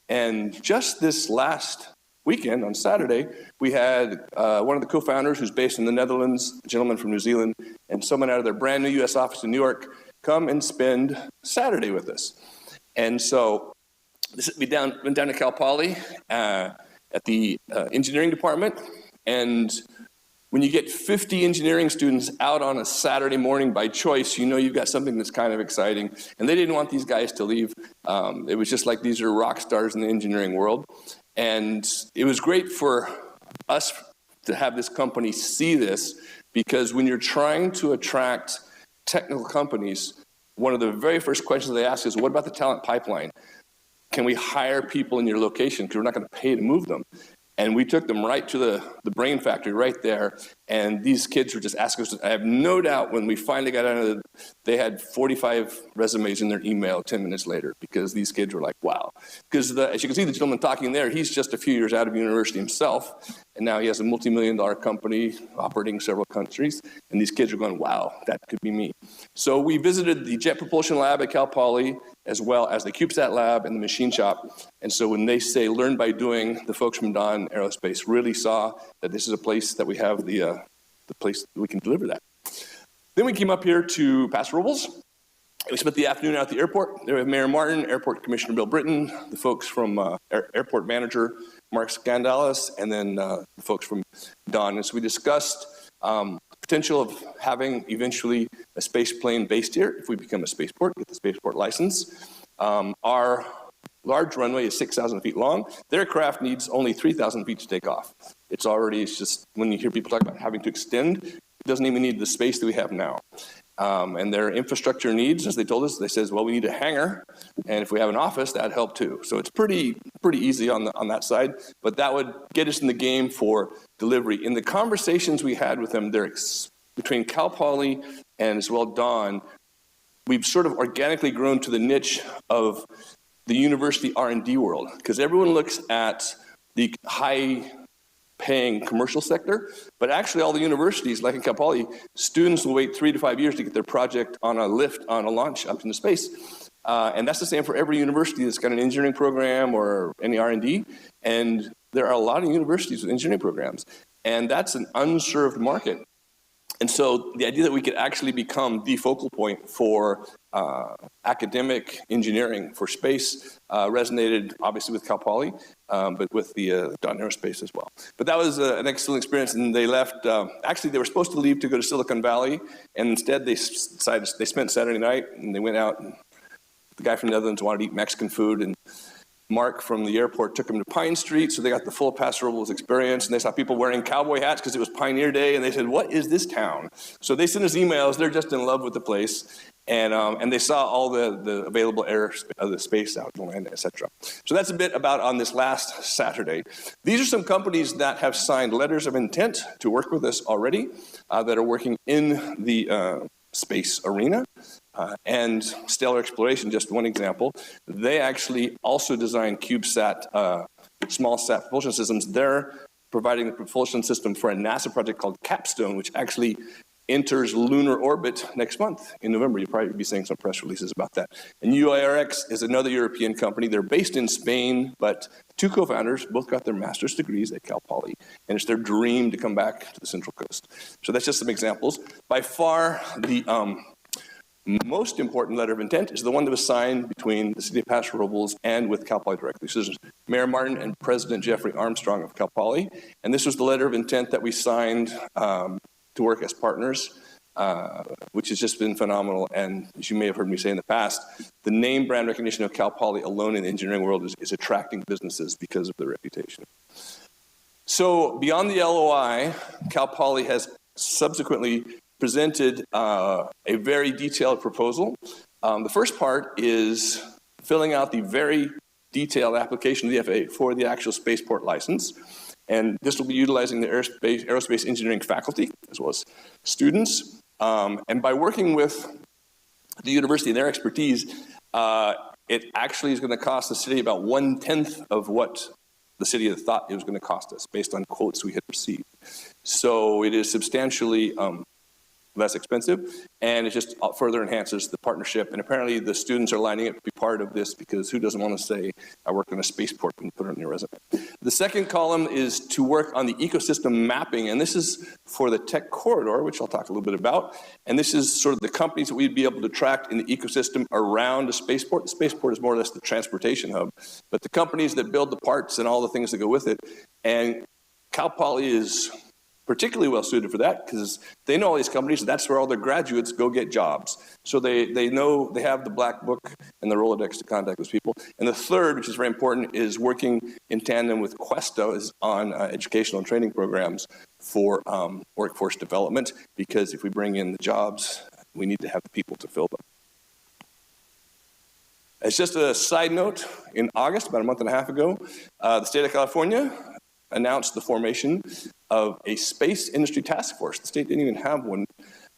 And just this last weekend, on Saturday, we had one of the co-founders who's based in the Netherlands, a gentleman from New Zealand, and someone out of their brand new U.S. office in New York come and spend Saturday with us. And so went down to Cal Poly at the engineering department, and when you get 50 engineering students out on a Saturday morning by choice, you know you've got something that's kind of exciting. And they didn't want these guys to leave. It was just like these are rock stars in the engineering world. And it was great for us to have this company see this, because when you're trying to attract technical companies, one of the very first questions they ask is, what about the talent pipeline? Can we hire people in your location? Because we're not going to pay to move them. And we took them right to the brain factory right there. And these kids were just asking us, I have no doubt when we finally got out of they had 45 resumes in their email 10 minutes later, because these kids were like, wow. Because as you can see, the gentleman talking there, he's just a few years out of university himself. And now he has a multi-million-dollar company operating in several countries. And these kids are going, wow, that could be me. So we visited the Jet Propulsion Lab at Cal Poly, as well as the CubeSat Lab and the machine shop. And so when they say learn by doing, the folks from Dawn Aerospace really saw that this is a place that we have the place that we can deliver that. Then we came up here to Paso Robles. We spent the afternoon out at the airport. There we have Mayor Martin, Airport Commissioner Bill Britton, the folks from Airport Manager Mark Scandalis, and then the folks from Dawn. And so we discussed potential of having eventually a space plane based here if we become a spaceport, get the spaceport license. Our large runway is 6,000 feet long. Their craft needs only 3,000 feet to take off. It's just, when you hear people talk about having to extend, it doesn't even need the space that we have now. And their infrastructure needs, as they told us, they says, well, we need a hangar, and if we have an office, that'd help too. So it's pretty easy on that side, but that would get us in the game for delivery. In the conversations we had with them, between Cal Poly and as well Dawn, we've sort of organically grown to the niche of the university R&D world, because everyone looks at the high-paying commercial sector, but actually all the universities, like in Cal Poly, students will wait 3 to 5 years to get their project on a lift, on a launch up into space. And that's the same for every university that's got an engineering program or any R&D. And there are a lot of universities with engineering programs, and that's an unserved market. And so the idea that we could actually become the focal point for academic engineering for space resonated obviously with Cal Poly, but with the Dot Aerospace as well. But that was an excellent experience, and they left, actually they were supposed to leave to go to Silicon Valley, and instead they decided, they spent Saturday night, and they went out, and the guy from the Netherlands wanted to eat Mexican food, and Mark from the airport took him to Pine Street, so they got the full Paso Robles experience, and they saw people wearing cowboy hats because it was Pioneer Day, and they said, what is this town? So they sent us emails, they're just in love with the place, and they saw all the available the space out in the land, etc. So that's a bit about on this last Saturday. These are some companies that have signed letters of intent to work with us already, that are working in the space arena. And Stellar Exploration, just one example, they actually also design CubeSat, small sat propulsion systems. They're providing the propulsion system for a NASA project called Capstone, which actually enters lunar orbit next month in November. You'll probably be seeing some press releases about that. And UIRX is another European company. They're based in Spain, but two co-founders both got their master's degrees at Cal Poly, and it's their dream to come back to the Central Coast. So that's just some examples. By far, the most important letter of intent is the one that was signed between the city of Paso Robles and with Cal Poly directly. So this is Mayor Martin and President Jeffrey Armstrong of Cal Poly, and this was the letter of intent that we signed to work as partners, which has just been phenomenal. And as you may have heard me say in the past, the name brand recognition of Cal Poly alone in the engineering world is attracting businesses because of their reputation. So beyond the LOI, Cal Poly has subsequently presented a very detailed proposal. The first part is filling out the very detailed application to the FAA for the actual spaceport license. And this will be utilizing the aerospace engineering faculty as well as students. And by working with the university and their expertise, it actually is going to cost the city about 1/10 of what the city had thought it was going to cost us based on quotes we had received. So it is substantially less expensive, and it just further enhances the partnership. And apparently the students are lining up to be part of this, because who doesn't want to say, I worked on a spaceport when you put it on your resume? The second column is to work on the ecosystem mapping, and this is for the tech corridor, which I'll talk a little bit about. And this is sort of the companies that we'd be able to track in the ecosystem around a spaceport. The spaceport is more or less the transportation hub, but the companies that build the parts and all the things that go with it. And Cal Poly is particularly well suited for that, because they know all these companies, and that's where all their graduates go get jobs. So they know, they have the black book and the Rolodex to contact those people. And the third, which is very important, is working in tandem with Questo on educational and training programs for workforce development, because if we bring in the jobs, we need to have the people to fill them. As just a side note, in August, about a month and a half ago, the state of California announced the formation of a space industry task force. The state didn't even have one.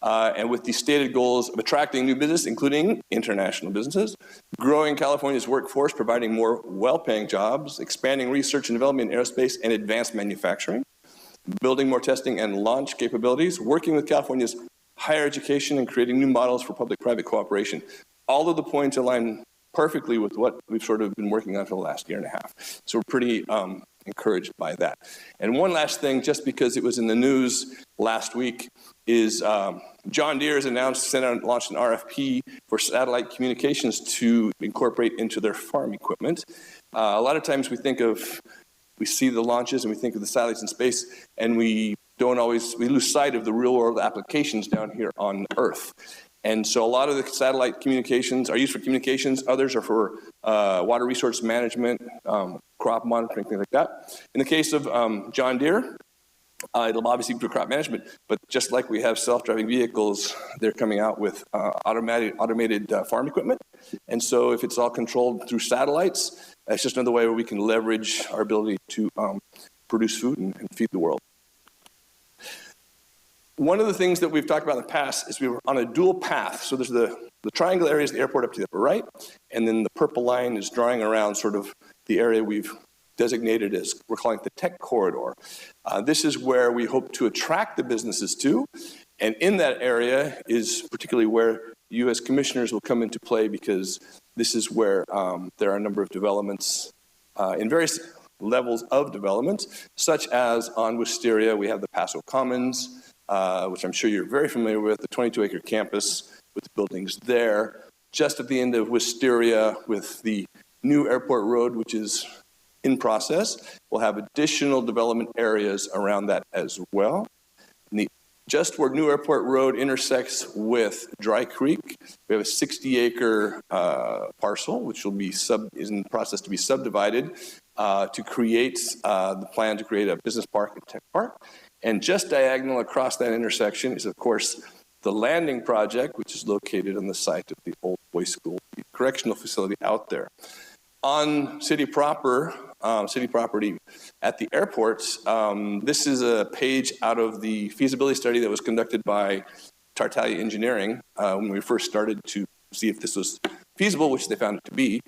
And with the stated goals of attracting new business, including international businesses, growing California's workforce, providing more well-paying jobs, expanding research and development in aerospace and advanced manufacturing, building more testing and launch capabilities, working with California's higher education and creating new models for public-private cooperation. All of the points align perfectly with what we've sort of been working on for the last year and a half. So we're pretty encouraged by that. And one last thing, just because it was in the news last week, is John Deere has announced, launched an RFP for satellite communications to incorporate into their farm equipment. A lot of times we see the launches and we think of the satellites in space, and we lose sight of the real world applications down here on Earth. And so a lot of the satellite communications are used for communications, others are for water resource management, crop monitoring, things like that. In the case of John Deere, it'll obviously be for crop management, but just like we have self-driving vehicles, they're coming out with automated farm equipment. And so if it's all controlled through satellites, that's just another way where we can leverage our ability to produce food and feed the world. one of the things that we've talked about in the past is we were on a dual path. So there's the triangle area is the airport up to the upper right, and then the purple line is drawing around sort of the area we've designated as, we're calling it the tech corridor. This is where we hope to attract the businesses to, and in that area is particularly where you as commissioners will come into play, because this is where there are a number of developments in various levels of development, such as on Wisteria, we have the Paso Commons, which I'm sure you're very familiar with, the 22-acre campus with the buildings there. Just at the end of Wisteria with the new airport road, which is in process, we'll have additional development areas around that as well. Just where New Airport Road intersects with Dry Creek, we have a 60-acre parcel, which will be is in the process to be subdivided to create the plan to create a business park and tech park. And just diagonal across that intersection is, of course, the landing project, which is located on the site of the old boys' school, the correctional facility out there. On city property at the airports, this is a page out of the feasibility study that was conducted by Tartaglia Engineering when we first started to see if this was feasible, which they found it to be.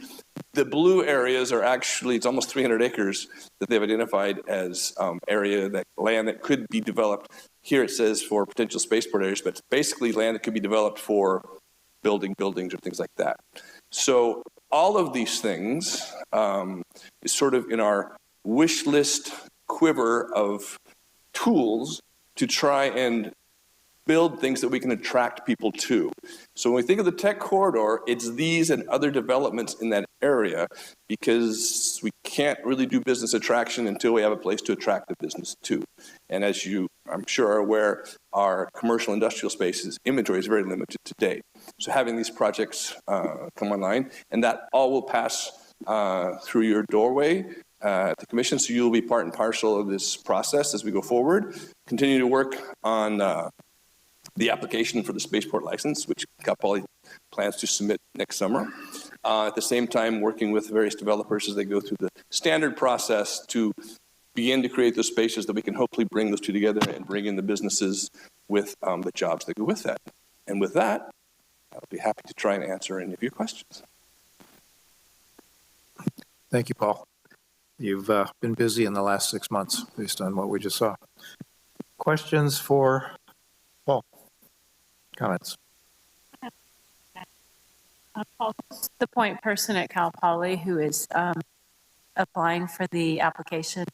The blue areas are actually, it's almost 300 acres that they've identified as land that could be developed. Here it says for potential spaceport areas, but it's basically land that could be developed for buildings or things like that. So all of these things is sort of in our wish list quiver of tools to try and build things that we can attract people to. So when we think of the tech corridor, it's these and other developments in that area, because we can't really do business attraction until we have a place to attract the business to. And as you, I'm sure, are aware, our commercial industrial spaces inventory is very limited today. So having these projects come online, and that all will pass through your doorway at the commission, so you'll be part and parcel of this process as we go forward. Continue to work on the application for the spaceport license, which Cal Poly plans to submit next summer. At the same time, working with various developers as they go through the standard process to begin to create those spaces that we can hopefully bring those two together and bring in the businesses with the jobs that go with that. And with that, I'll be happy to try and answer any of your questions. Thank you, Paul. You've been busy in the last 6 months based on what we just saw. Questions for Paul? Comments? Paul, the point person at Cal Poly who is applying for the application?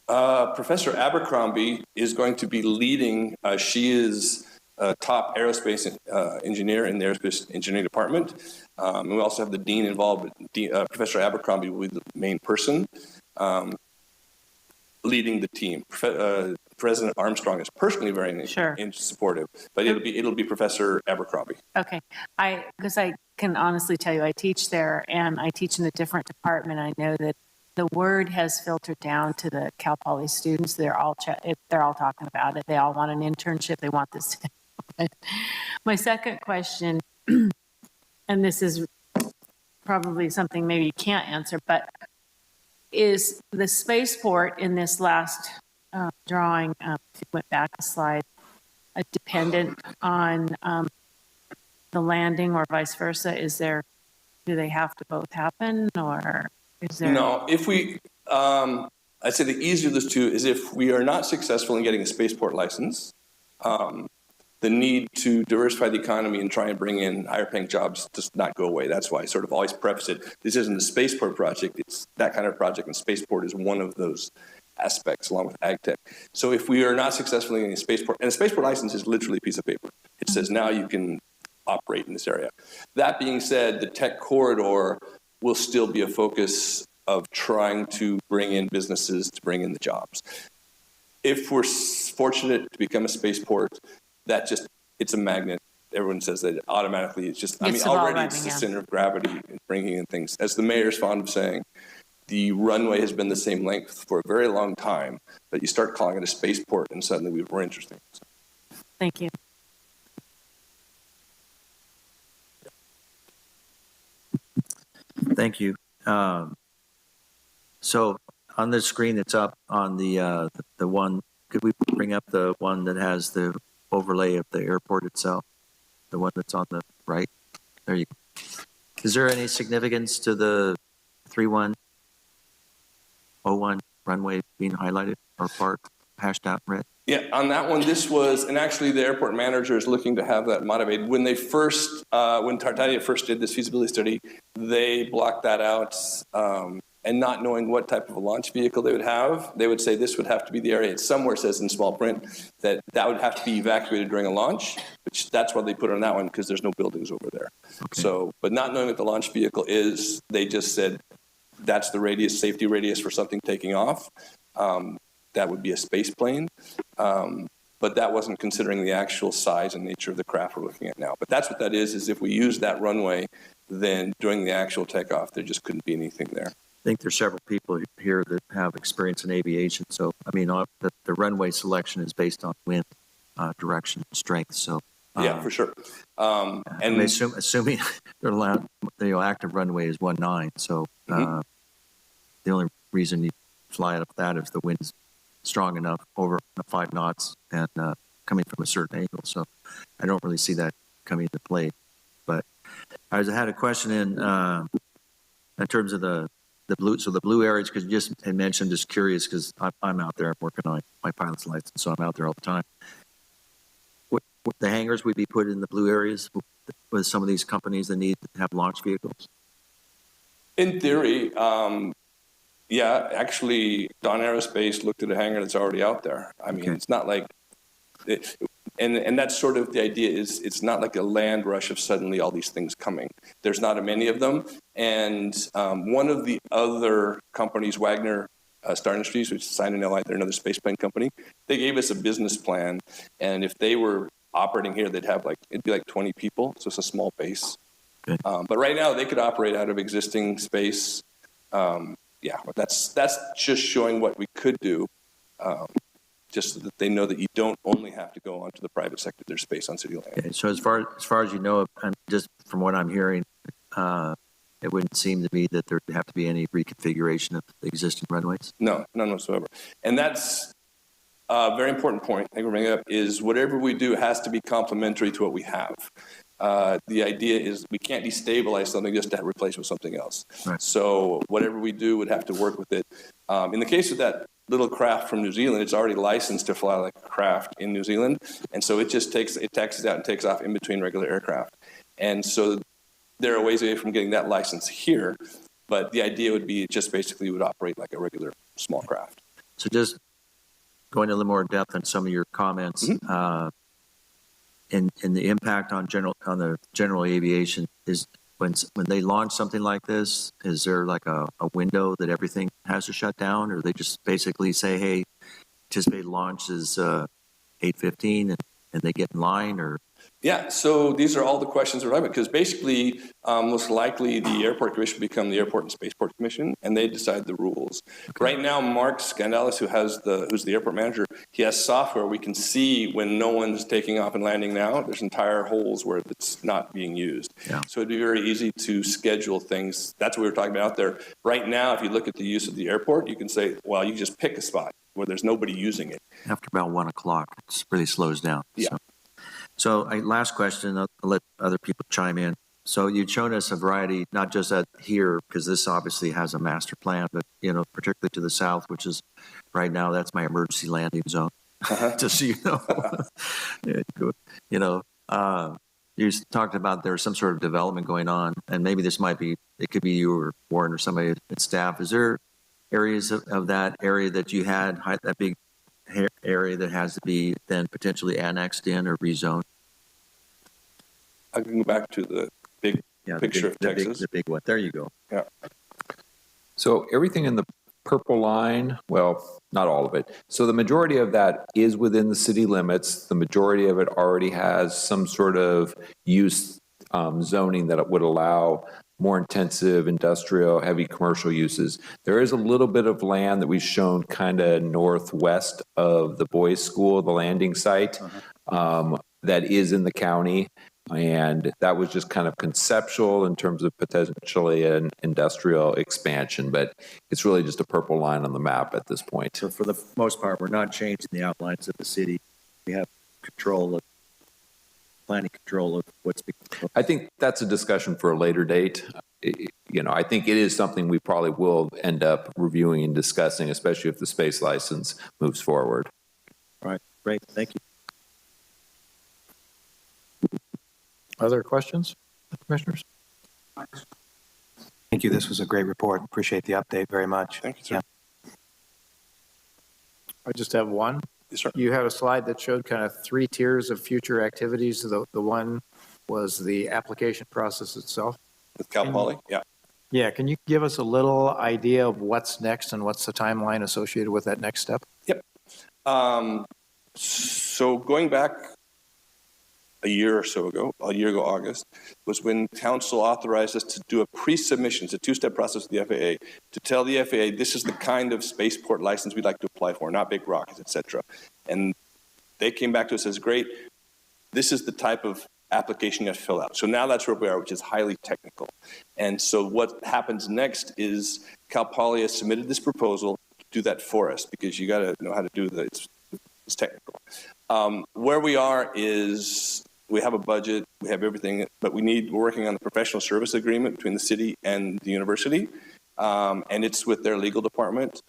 Professor Abercrombie is going to be leading. She is a top aerospace engineer in the aerospace engineering department. And we also have the dean involved. Professor Abercrombie will be the main person leading the team. President Armstrong is personally very supportive, but it'll be Professor Abercrombie. Okay, because I can honestly tell you, I teach there, and I teach in a different department. I know that the word has filtered down to the Cal Poly students. They're all talking about it. They all want an internship. They want this. My second question, and this is probably something maybe you can't answer, but is the spaceport in this last drawing, if you went back a slide, dependent on the landing or vice versa? Do they have to both happen, or is there? No, if we, I'd say the easier of those two is if we are not successful in getting a spaceport license, the need to diversify the economy and try and bring in higher paying jobs does not go away. That's why I sort of always preface it. This isn't a spaceport project. It's that kind of project, and spaceport is one of those aspects along with ag tech. So if we are not successful in getting a spaceport, and a spaceport license is literally a piece of paper. It says now you can operate in this area. That being said, the tech corridor will still be a focus of trying to bring in businesses, to bring in the jobs. If we're fortunate to become a spaceport, it's a magnet. Everyone says that automatically. It's just, already it's the center of gravity in bringing in things. As the mayor's fond of saying, the runway has been the same length for a very long time, but you start calling it a spaceport and suddenly we're interesting. Thank you. Thank you. So on the screen that's up on the one, could we bring up the one that has the overlay of the airport itself, the one that's on the right. There you go. Is there any significance to the 3101 runway being highlighted or parked, hashed out in red? Yeah, on that one, this was, and actually the airport manager is looking to have that modified. When they first, when Tartaglia first did this feasibility study, they blocked that out, and not knowing what type of a launch vehicle they would have, they would say this would have to be the area. It somewhere says in small print that that would have to be evacuated during a launch, which that's why they put it on that one, because there's no buildings over there. Okay. So, but not knowing what the launch vehicle is, they just said that's the radius, safety radius for something taking off. That would be a space plane. But that wasn't considering the actual size and nature of the craft we're looking at now. But that's what that is if we use that runway, then during the actual takeoff, there just couldn't be anything there. I think there's several people here that have experience in aviation. So, I mean, the runway selection is based on wind, direction, strength. So, yeah, for sure. And assuming they're allowed, the active runway is 19. So, the only reason you fly up that is the wind's strong enough over 5 knots and coming from a certain angle. So I don't really see that coming into play. But I had a question in terms of the blue. So the blue areas, because you just had mentioned, just curious, because I'm out there, I'm working on my pilot's license, so I'm out there all the time. What the hangars would be put in the blue areas with some of these companies that need to have launch vehicles? In theory, yeah, actually, Dawn Aerospace looked at a hangar that's already out there. I mean, it's not like, and that's sort of the idea is it's not like a land rush of suddenly all these things coming. There's not many of them. And one of the other companies, Wagner Star Industries, which is signed in LI, they're another space plane company, they gave us a business plan. And if they were operating here, they'd have it'd be like 20 people. So it's a small base. But right now they could operate out of existing space. Yeah, but that's just showing what we could do, just so that they know that you don't only have to go onto the private sector. There's space on city land. Okay, so as far as you know, and just from what I'm hearing, it wouldn't seem to me that there would have to be any reconfiguration of the existing runways. No, none whatsoever. And that's a very important point I think we're bringing up is whatever we do has to be complementary to what we have. The idea is we can't destabilize something just to replace with something else. Right. So whatever we do would have to work with it. In the case of that little craft from New Zealand, it's already licensed to fly like a craft in New Zealand. And so it just taxis out and takes off in between regular aircraft. And so there are ways away from getting that license here. But the idea would be it just basically would operate like a regular small craft. So just going a little more depth on some of your comments, and the impact on the general aviation is when they launch something like this, is there like a window that everything has to shut down, or they just basically say, hey, anticipated launch is 8:15 and they get in line, or? Yeah, so these are all the questions we're having, because basically, most likely the Airport Commission will become the Airport and Spaceport Commission, and they decide the rules. Okay. Right now, Mark Scandalis, who's the airport manager, he has software we can see when no one's taking off and landing now. There's entire holes where it's not being used. Yeah. So it'd be very easy to schedule things. That's what we were talking about out there. Right now, if you look at the use of the airport, you can say, well, you just pick a spot where there's nobody using it. After about 1 o'clock, it really slows down. Yeah. So last question, I'll let other people chime in. So you've shown us a variety, not just here, because this obviously has a master plan, but, particularly to the south, which is right now, that's my emergency landing zone, just so you know. You talked about there's some sort of development going on, and maybe it could be you or Warren or somebody at staff. Is there areas of that area that you had, that big area that has to be then potentially annexed in or rezoned? I can go back to the big picture of Texas. The big one. There you go. Yeah. So everything in the purple line, well, not all of it. So the majority of that is within the city limits. The majority of it already has some sort of use zoning that would allow more intensive industrial, heavy commercial uses. There is a little bit of land that we've shown kind of northwest of the boys' school, the landing site, that is in the county. And that was just kind of conceptual in terms of potentially an industrial expansion, but it's really just a purple line on the map at this point. So for the most part, we're not changing the outlines of the city. We have control of, planning control of what's being proposed. I think that's a discussion for a later date. You know, I think it is something we probably will end up reviewing and discussing, especially if the space license moves forward. All right, great, thank you. Other questions, commissioners? Thank you. This was a great report. Appreciate the update very much. Thank you, sir. Yeah. I just have one. Yes, sir. You had a slide that showed kind of 3 tiers of future activities. The one was the application process itself. With Cal Poly, yeah. Yeah, can you give us a little idea of what's next and what's the timeline associated with that next step? Yep. So going back a year ago, August, was when council authorized us to do a pre-submission. It's a 2-step process with the FAA to tell the FAA this is the kind of spaceport license we'd like to apply for, not big rockets, etc. And they came back to us as, great, this is the type of application you have to fill out. So now that's where we are, which is highly technical. And so what happens next is Cal Poly has submitted this proposal to do that for us, because you got to know how to do that. It's technical. Where we are is we have a budget, we have everything, but we're working on the professional service agreement between the city and the university, and it's with their legal department.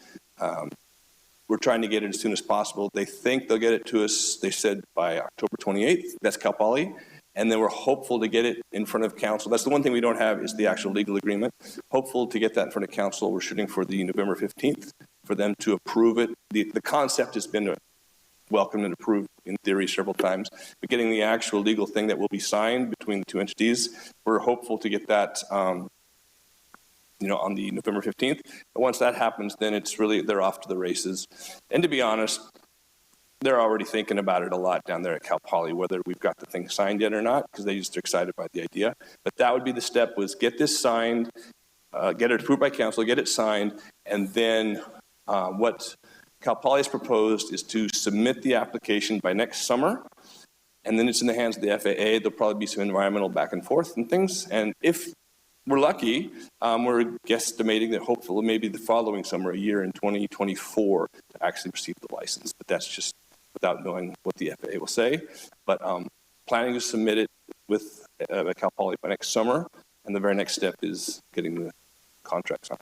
We're trying to get it as soon as possible. They think they'll get it to us, they said, by October 28th. That's Cal Poly. And then we're hopeful to get it in front of council. That's the one thing we don't have, is the actual legal agreement. Hopeful to get that in front of council. We're shooting for the November 15th for them to approve it. The concept has been welcomed and approved in theory several times, but getting the actual legal thing that will be signed between the 2 entities, we're hopeful to get that on the November 15th. But once that happens, then it's really, they're off to the races. And to be honest, they're already thinking about it a lot down there at Cal Poly, whether we've got the thing signed yet or not, because they just are excited by the idea. But that would be the step, was get this signed, get it approved by council, get it signed, and then what Cal Poly has proposed is to submit the application by next summer, and then it's in the hands of the FAA. There'll probably be some environmental back and forth and things, and if we're lucky, we're guesstimating that hopefully maybe the following summer, a year in 2024, to actually receive the license. But that's just without knowing what the FAA will say. But planning to submit it with Cal Poly by next summer, and the very next step is getting the contracts on.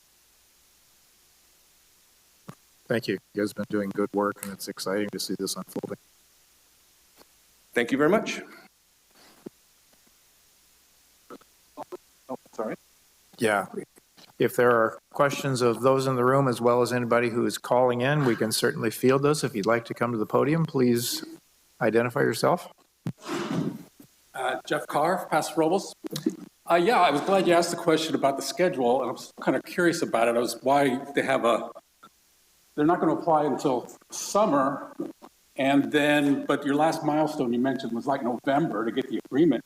Thank you. You guys have been doing good work, and it's exciting to see this unfolding. Thank you very much. Oh, sorry. Yeah. If there are questions of those in the room, as well as anybody who is calling in, we can certainly field those. If you'd like to come to the podium, please identify yourself. Jeff Carr, Paso Robles. Yeah, I was glad you asked the question about the schedule, and I was kind of curious about it. It was why they have they're not going to apply until summer, and then, but your last milestone you mentioned was like November to get the agreement.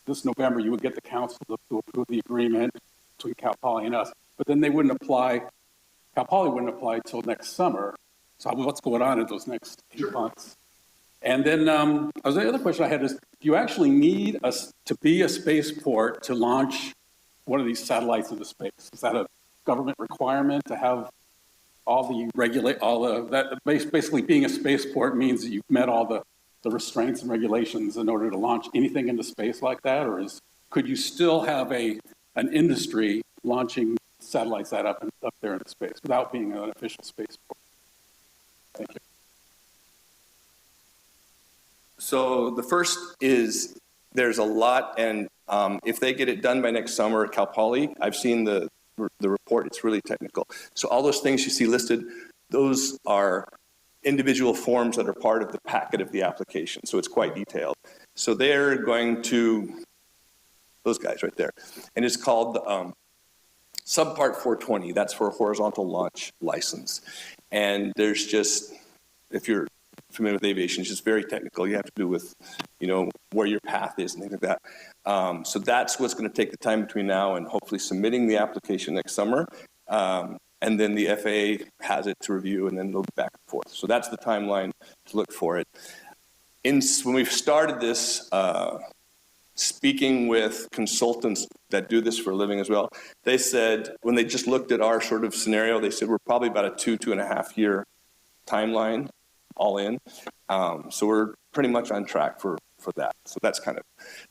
This November, you would get the council to approve the agreement between Cal Poly and us, but then they wouldn't apply, Cal Poly wouldn't apply until next summer. So what's going on in those next 8 months? And then the other question I had is, do you actually need us to be a spaceport to launch one of these satellites into space? Is that a government requirement to have basically being a spaceport means that you've met all the restraints and regulations in order to launch anything into space like that? Or could you still have an industry launching satellites up there into space without being an official spaceport? Thank you. So the first is there's a lot, and if they get it done by next summer at Cal Poly, I've seen the report, it's really technical. So all those things you see listed, those are individual forms that are part of the packet of the application. So it's quite detailed. So they're going to, those guys right there, and it's called Subpart 420. That's for a horizontal launch license. And there's just, if you're familiar with aviation, it's just very technical. You have to do with, where your path is and things like that. So that's what's going to take the time between now and hopefully submitting the application next summer. And then the FAA has it to review, and then they'll be back and forth. So that's the timeline to look for it. When we've started this, speaking with consultants that do this for a living as well, they said, when they just looked at our sort of scenario, they said we're probably about a 2.5 year timeline all in. So we're pretty much on track for that. So that's kind of,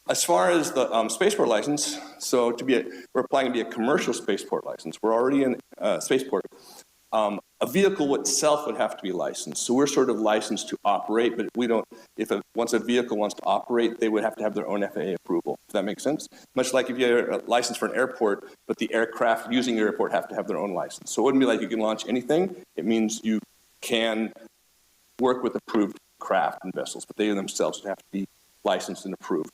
as far as the spaceport license, so we're applying to be a commercial spaceport license. We're already in spaceport. A vehicle itself would have to be licensed. So we're sort of licensed to operate, but we don't, once a vehicle wants to operate, they would have to have their own FAA approval. Does that make sense? Much like if you're a license for an airport, but the aircraft using your airport have to have their own license. So it wouldn't be like you can launch anything. It means you can work with approved craft and vessels, but they themselves would have to be licensed and approved.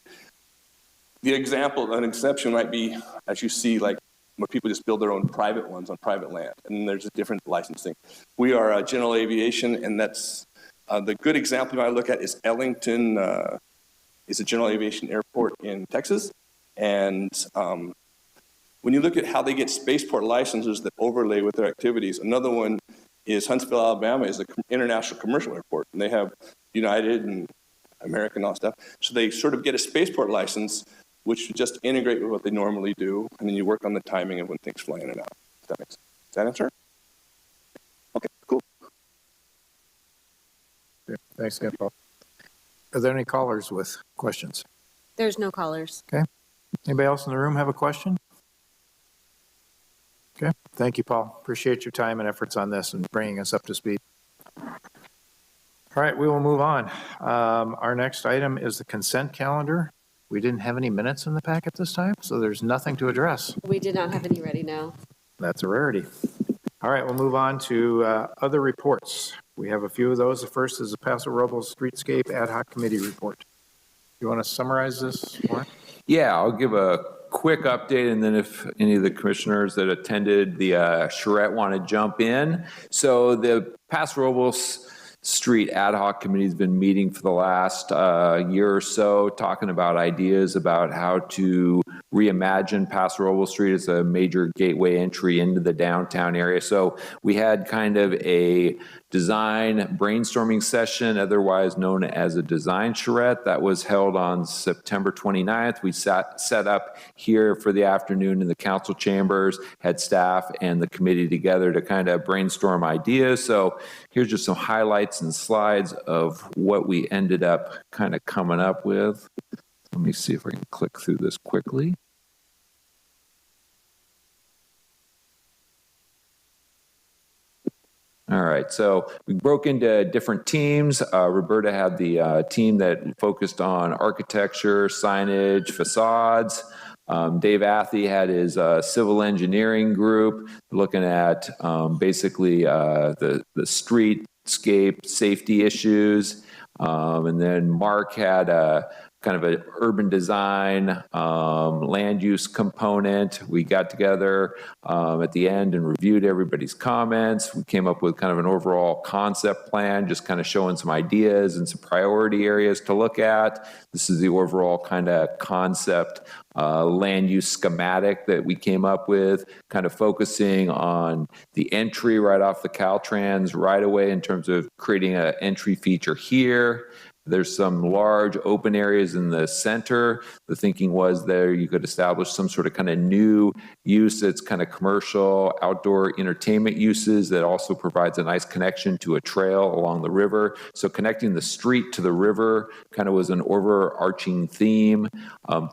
The example, an exception might be, as you see, like where people just build their own private ones on private land, and there's a different licensing. We are general aviation, and that's the good example I look at is Ellington is a general aviation airport in Texas, and when you look at how they get spaceport licenses that overlay with their activities, another one is Huntsville, Alabama, is an international commercial airport, and they have United and American and all stuff. So they sort of get a spaceport license, which would just integrate with what they normally do, and then you work on the timing of when things fly in and out. Does that make sense? Does that answer? Okay, cool. Yeah, thanks again, Paul. Are there any callers with questions? There's no callers. Okay. Anybody else in the room have a question? Okay. Thank you, Paul. Appreciate your time and efforts on this and bringing us up to speed. All right, we will move on. Our next item is the consent calendar. We didn't have any minutes in the packet this time, so there's nothing to address. We did not have any ready now. That's a rarity. All right, we'll move on to other reports. We have a few of those. The first is the Paso Robles Streetscape Ad Hoc Committee report. You want to summarize this, Warren? Yeah, I'll give a quick update, and then if any of the commissioners that attended the charrette want to jump in. So the Paso Robles Street Ad Hoc Committee has been meeting for the last year or so, talking about ideas about how to reimagine Paso Robles Street as a major gateway entry into the downtown area. So we had kind of a design brainstorming session, otherwise known as a design charrette, that was held on September 29th. We set up here for the afternoon in the council chambers, had staff and the committee together to kind of brainstorm ideas. So here's just some highlights and slides of what we ended up kind of coming up with. Let me see if I can click through this quickly. All right, so we broke into different teams. Roberta had the team that focused on architecture, signage, facades. Dave Athey had his civil engineering group looking at basically the streetscape safety issues. And then Mark had kind of an urban design, land use component. We got together at the end and reviewed everybody's comments. We came up with kind of an overall concept plan, just kind of showing some ideas and some priority areas to look at. This is the overall kind of concept land use schematic that we came up with, kind of focusing on the entry right off the Caltrans right away in terms of creating an entry feature here. There's some large open areas in the center. The thinking was there you could establish some sort of kind of new use that's kind of commercial, outdoor entertainment uses that also provides a nice connection to a trail along the river. So connecting the street to the river kind of was an overarching theme.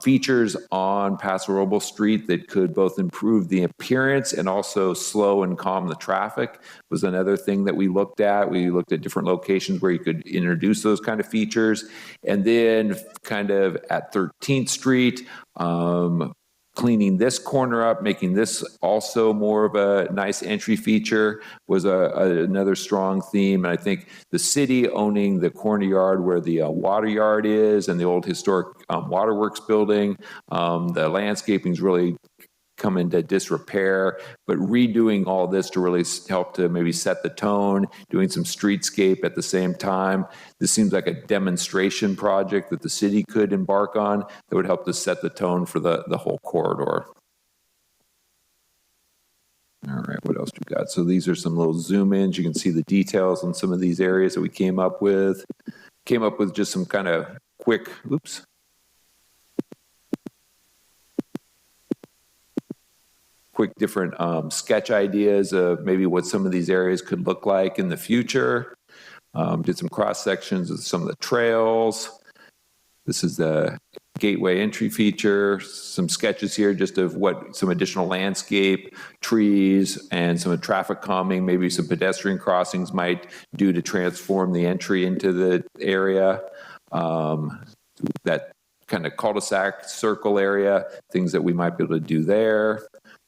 Features on Paso Robles Street that could both improve the appearance and also slow and calm the traffic was another thing that we looked at. We looked at different locations where you could introduce those kind of features. And then kind of at 13th Street, cleaning this corner up, making this also more of a nice entry feature was another strong theme. And I think the city owning the corner yard where the water yard is and the old historic waterworks building, the landscaping's really come into disrepair, but redoing all this to really help to maybe set the tone, doing some streetscape at the same time. This seems like a demonstration project that the city could embark on that would help to set the tone for the whole corridor. All right, what else we got? So these are some little zoom ins. You can see the details on some of these areas that we came up with. Came up with just some kind of quick, quick different sketch ideas of maybe what some of these areas could look like in the future. Did some cross sections of some of the trails. This is the gateway entry feature, some sketches here just of what some additional landscape, trees, and some traffic calming, maybe some pedestrian crossings might do to transform the entry into the area. That kind of cul-de-sac circle area, things that we might be able to do there.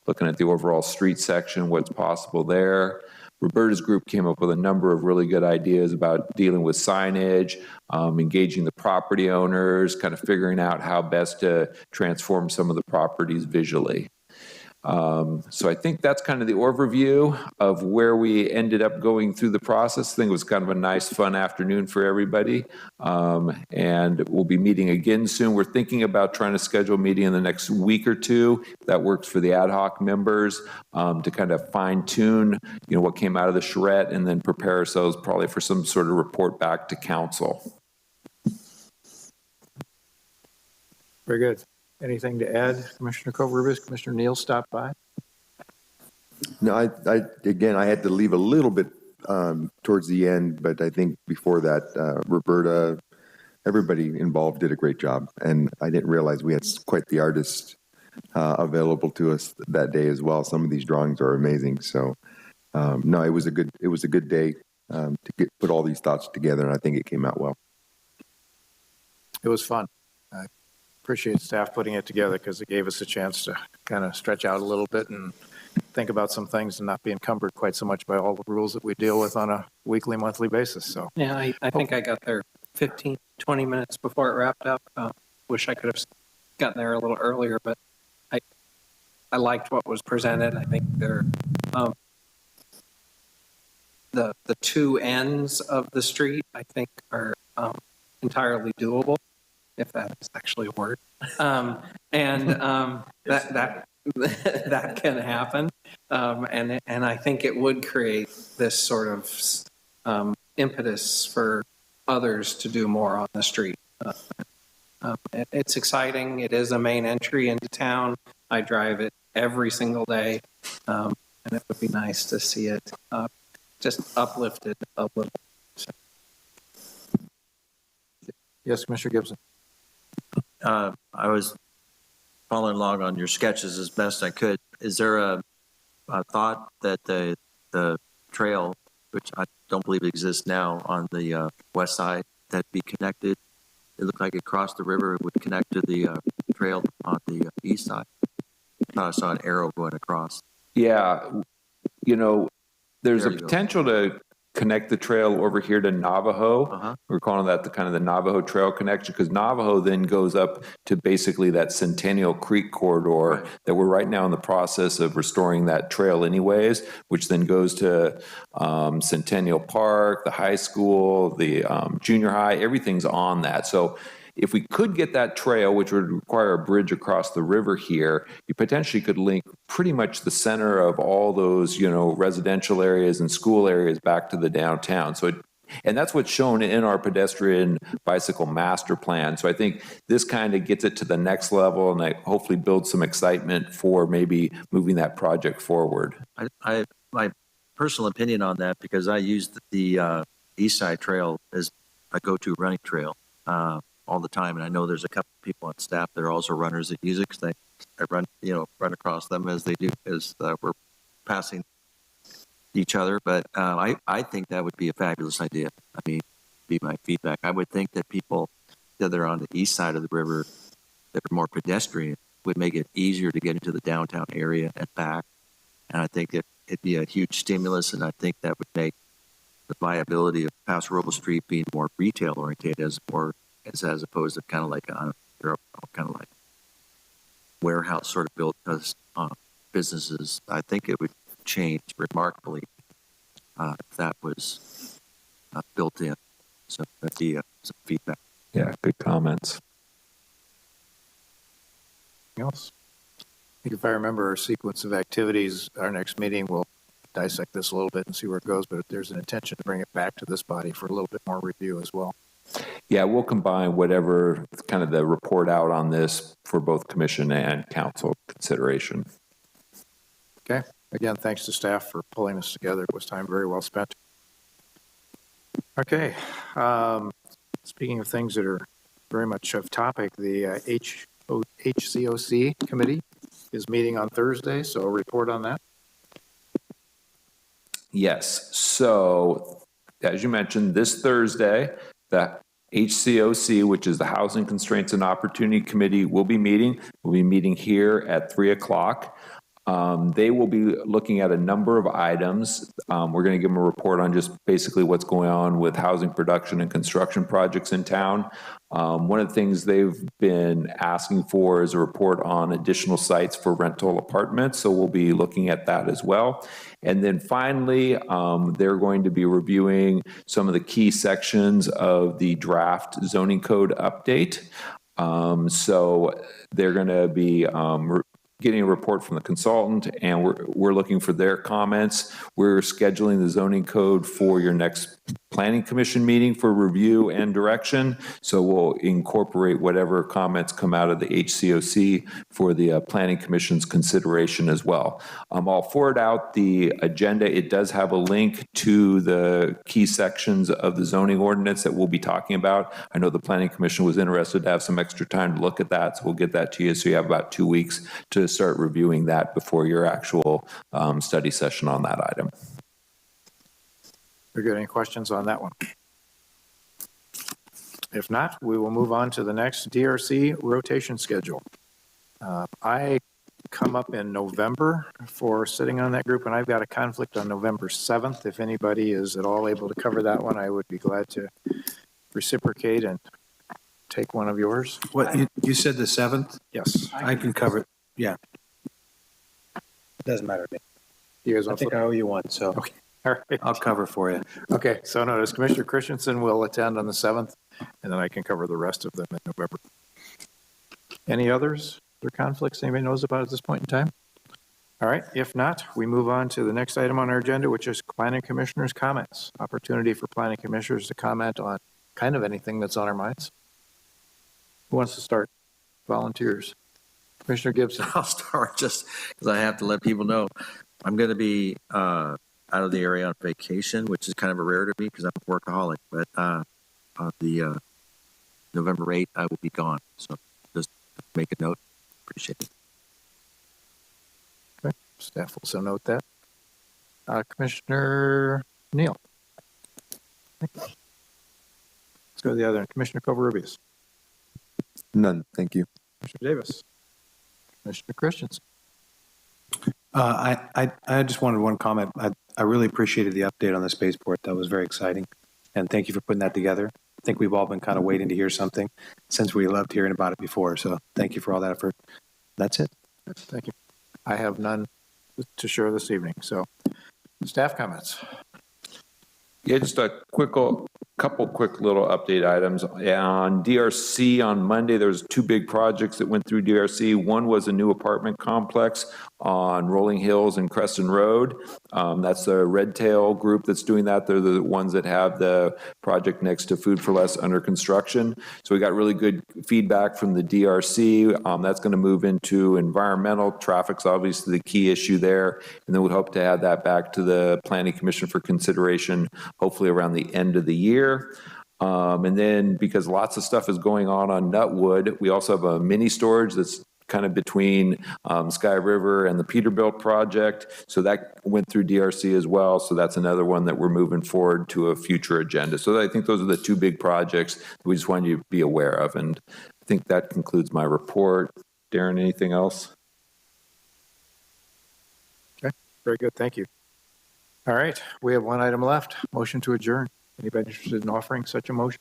Looking at the overall street section, what's possible there. Roberta's group came up with a number of really good ideas about dealing with signage, engaging the property owners, kind of figuring out how best to transform some of the properties visually. So I think that's kind of the overview of where we ended up going through the process. I think it was kind of a nice, fun afternoon for everybody. And we'll be meeting again soon. We're thinking about trying to schedule a meeting in the next week or two. That works for the ad hoc members to kind of fine tune, what came out of the charrette and then prepare ourselves probably for some sort of report back to council. Very good. Anything to add, Commissioner Kovacs? Commissioner Neal stopped by. No, again, I had to leave a little bit towards the end, but I think before that, Roberta, everybody involved did a great job. And I didn't realize we had quite the artist available to us that day as well. Some of these drawings are amazing. So no, it was a good day to put all these thoughts together, and I think it came out well. It was fun. I appreciate staff putting it together because it gave us a chance to kind of stretch out a little bit and think about some things and not be encumbered quite so much by all the rules that we deal with on a weekly, monthly basis. So Yeah, I think I got there 15, 20 minutes before it wrapped up. Wish I could have gotten there a little earlier, but I liked what was presented. I think they're the two ends of the street, I think, are entirely doable, if that is actually a word. That can happen. And I think it would create this sort of impetus for others to do more on the street. It's exciting. It is a main entry into town. I drive it every single day. And it would be nice to see it just uplifted a little. So. Yes, Commissioner Gibson. I was following along on your sketches as best I could. Is there a thought that the trail, which I don't believe exists now on the west side, that be connected? It looked like it crossed the river. It would connect to the trail on the east side. I thought I saw an arrow going across. Yeah, there's a potential to connect the trail over here to Navajo. We're calling that the kind of the Navajo Trail connection, because Navajo then goes up to basically that Centennial Creek corridor that we're right now in the process of restoring that trail anyways, which then goes to Centennial Park, the high school, the junior high, everything's on that. So if we could get that trail, which would require a bridge across the river here, you potentially could link pretty much the center of all those, residential areas and school areas back to the downtown. So, and that's what's shown in our pedestrian bicycle master plan. So I think this kind of gets it to the next level, and I hopefully builds some excitement for maybe moving that project forward. My personal opinion on that, because I used the East Side Trail as a go-to running trail all the time, and I know there's a couple of people on staff that are also runners that use it because they run across them as they do as we're passing each other. But I think that would be a fabulous idea. I mean, be my feedback. I would think that people that are on the east side of the river that are more pedestrian would make it easier to get into the downtown area and back. And I think it'd be a huge stimulus, and I think that would make the viability of Paso Robles Street being more retail oriented as opposed to kind of like warehouse sort of built as businesses. I think it would change remarkably if that was built in. So that'd be some feedback. Yeah, good comments. Anything else? I think if I remember our sequence of activities, our next meeting will dissect this a little bit and see where it goes, but there's an intention to bring it back to this body for a little bit more review as well. Yeah, we'll combine whatever kind of the report out on this for both commission and council consideration. Okay. Again, thanks to staff for pulling this together. It was time very well spent. Okay. Speaking of things that are very much off topic, the HCOC committee is meeting on Thursday, so a report on that. Yes. So, as you mentioned, this Thursday, the HCOC, which is the Housing Constraints and Opportunity Committee, will be meeting. We'll be meeting here at 3 o'clock. They will be looking at a number of items. We're going to give them a report on just basically what's going on with housing production and construction projects in town. One of the things they've been asking for is a report on additional sites for rental apartments, so we'll be looking at that as well. And then finally, they're going to be reviewing some of the key sections of the draft zoning code update. So they're going to be getting a report from the consultant, and we're looking for their comments. We're scheduling the zoning code for your next planning commission meeting for review and direction. So we'll incorporate whatever comments come out of the HCOC for the planning commission's consideration as well. I'll forward out the agenda. It does have a link to the key sections of the zoning ordinance that we'll be talking about. I know the planning commission was interested to have some extra time to look at that, so we'll get that to you. So you have about 2 weeks to start reviewing that before your actual study session on that item. Have you got any questions on that one? If not, we will move on to the next DRC rotation schedule. I come up in November for sitting on that group, and I've got a conflict on November 7th. If anybody is at all able to cover that one, I would be glad to reciprocate and take one of yours. What, you said the 7th? Yes. I can cover it, yeah. It doesn't matter to me. You guys I think I owe you one, so okay. All right. I'll cover for you. Okay, so notice Commissioner Christensen will attend on the 7th, and then I can cover the rest of them in November. Any others or conflicts anybody knows about at this point in time? All right, if not, we move on to the next item on our agenda, which is planning commissioners' comments. Opportunity for planning commissioners to comment on kind of anything that's on our minds. Who wants to start? Volunteers. Commissioner Gibson. I'll start just because I have to let people know. I'm going to be out of the area on vacation, which is kind of a rare to me because I'm a workaholic. But on the November 8th, I will be gone. So just make a note. Appreciate it. Okay. Staff will also note that. Commissioner Neal. Let's go to the other end. Commissioner Covarrubias. None, thank you. Commissioner Davis. Commissioner Christensen. I just wanted one comment. I really appreciated the update on the spaceport. That was very exciting. And thank you for putting that together. I think we've all been kind of waiting to hear something since we loved hearing about it before. So thank you for all that effort. That's it. Thank you. I have none to share this evening. So staff comments. Yeah, just a couple quick little update items. On DRC on Monday, there was 2 big projects that went through DRC. One was a new apartment complex on Rolling Hills and Creston Road. That's the Red Tail group that's doing that. They're the ones that have the project next to Food for Less under construction. So we got really good feedback from the DRC. That's going to move into environmental. Traffic's obviously the key issue there. And then we hope to add that back to the Planning Commission for consideration, hopefully around the end of the year. And then because lots of stuff is going on Nutwood, we also have a mini storage that's kind of between Sky River and the Peterbilt project. So that went through DRC as well. So that's another one that we're moving forward to a future agenda. So I think those are the 2 big projects that we just wanted you to be aware of. And I think that concludes my report. Darren, anything else? Okay, very good. Thank you. All right, we have one item left. Motion to adjourn. Anybody interested in offering such a motion?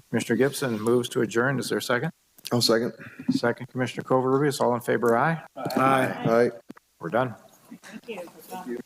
Commissioner Gibson moves to adjourn. Is there a second? I'll second. Second, Commissioner Covarrubias. All in favor, aye? Aye. Aye. We're done. Thank you.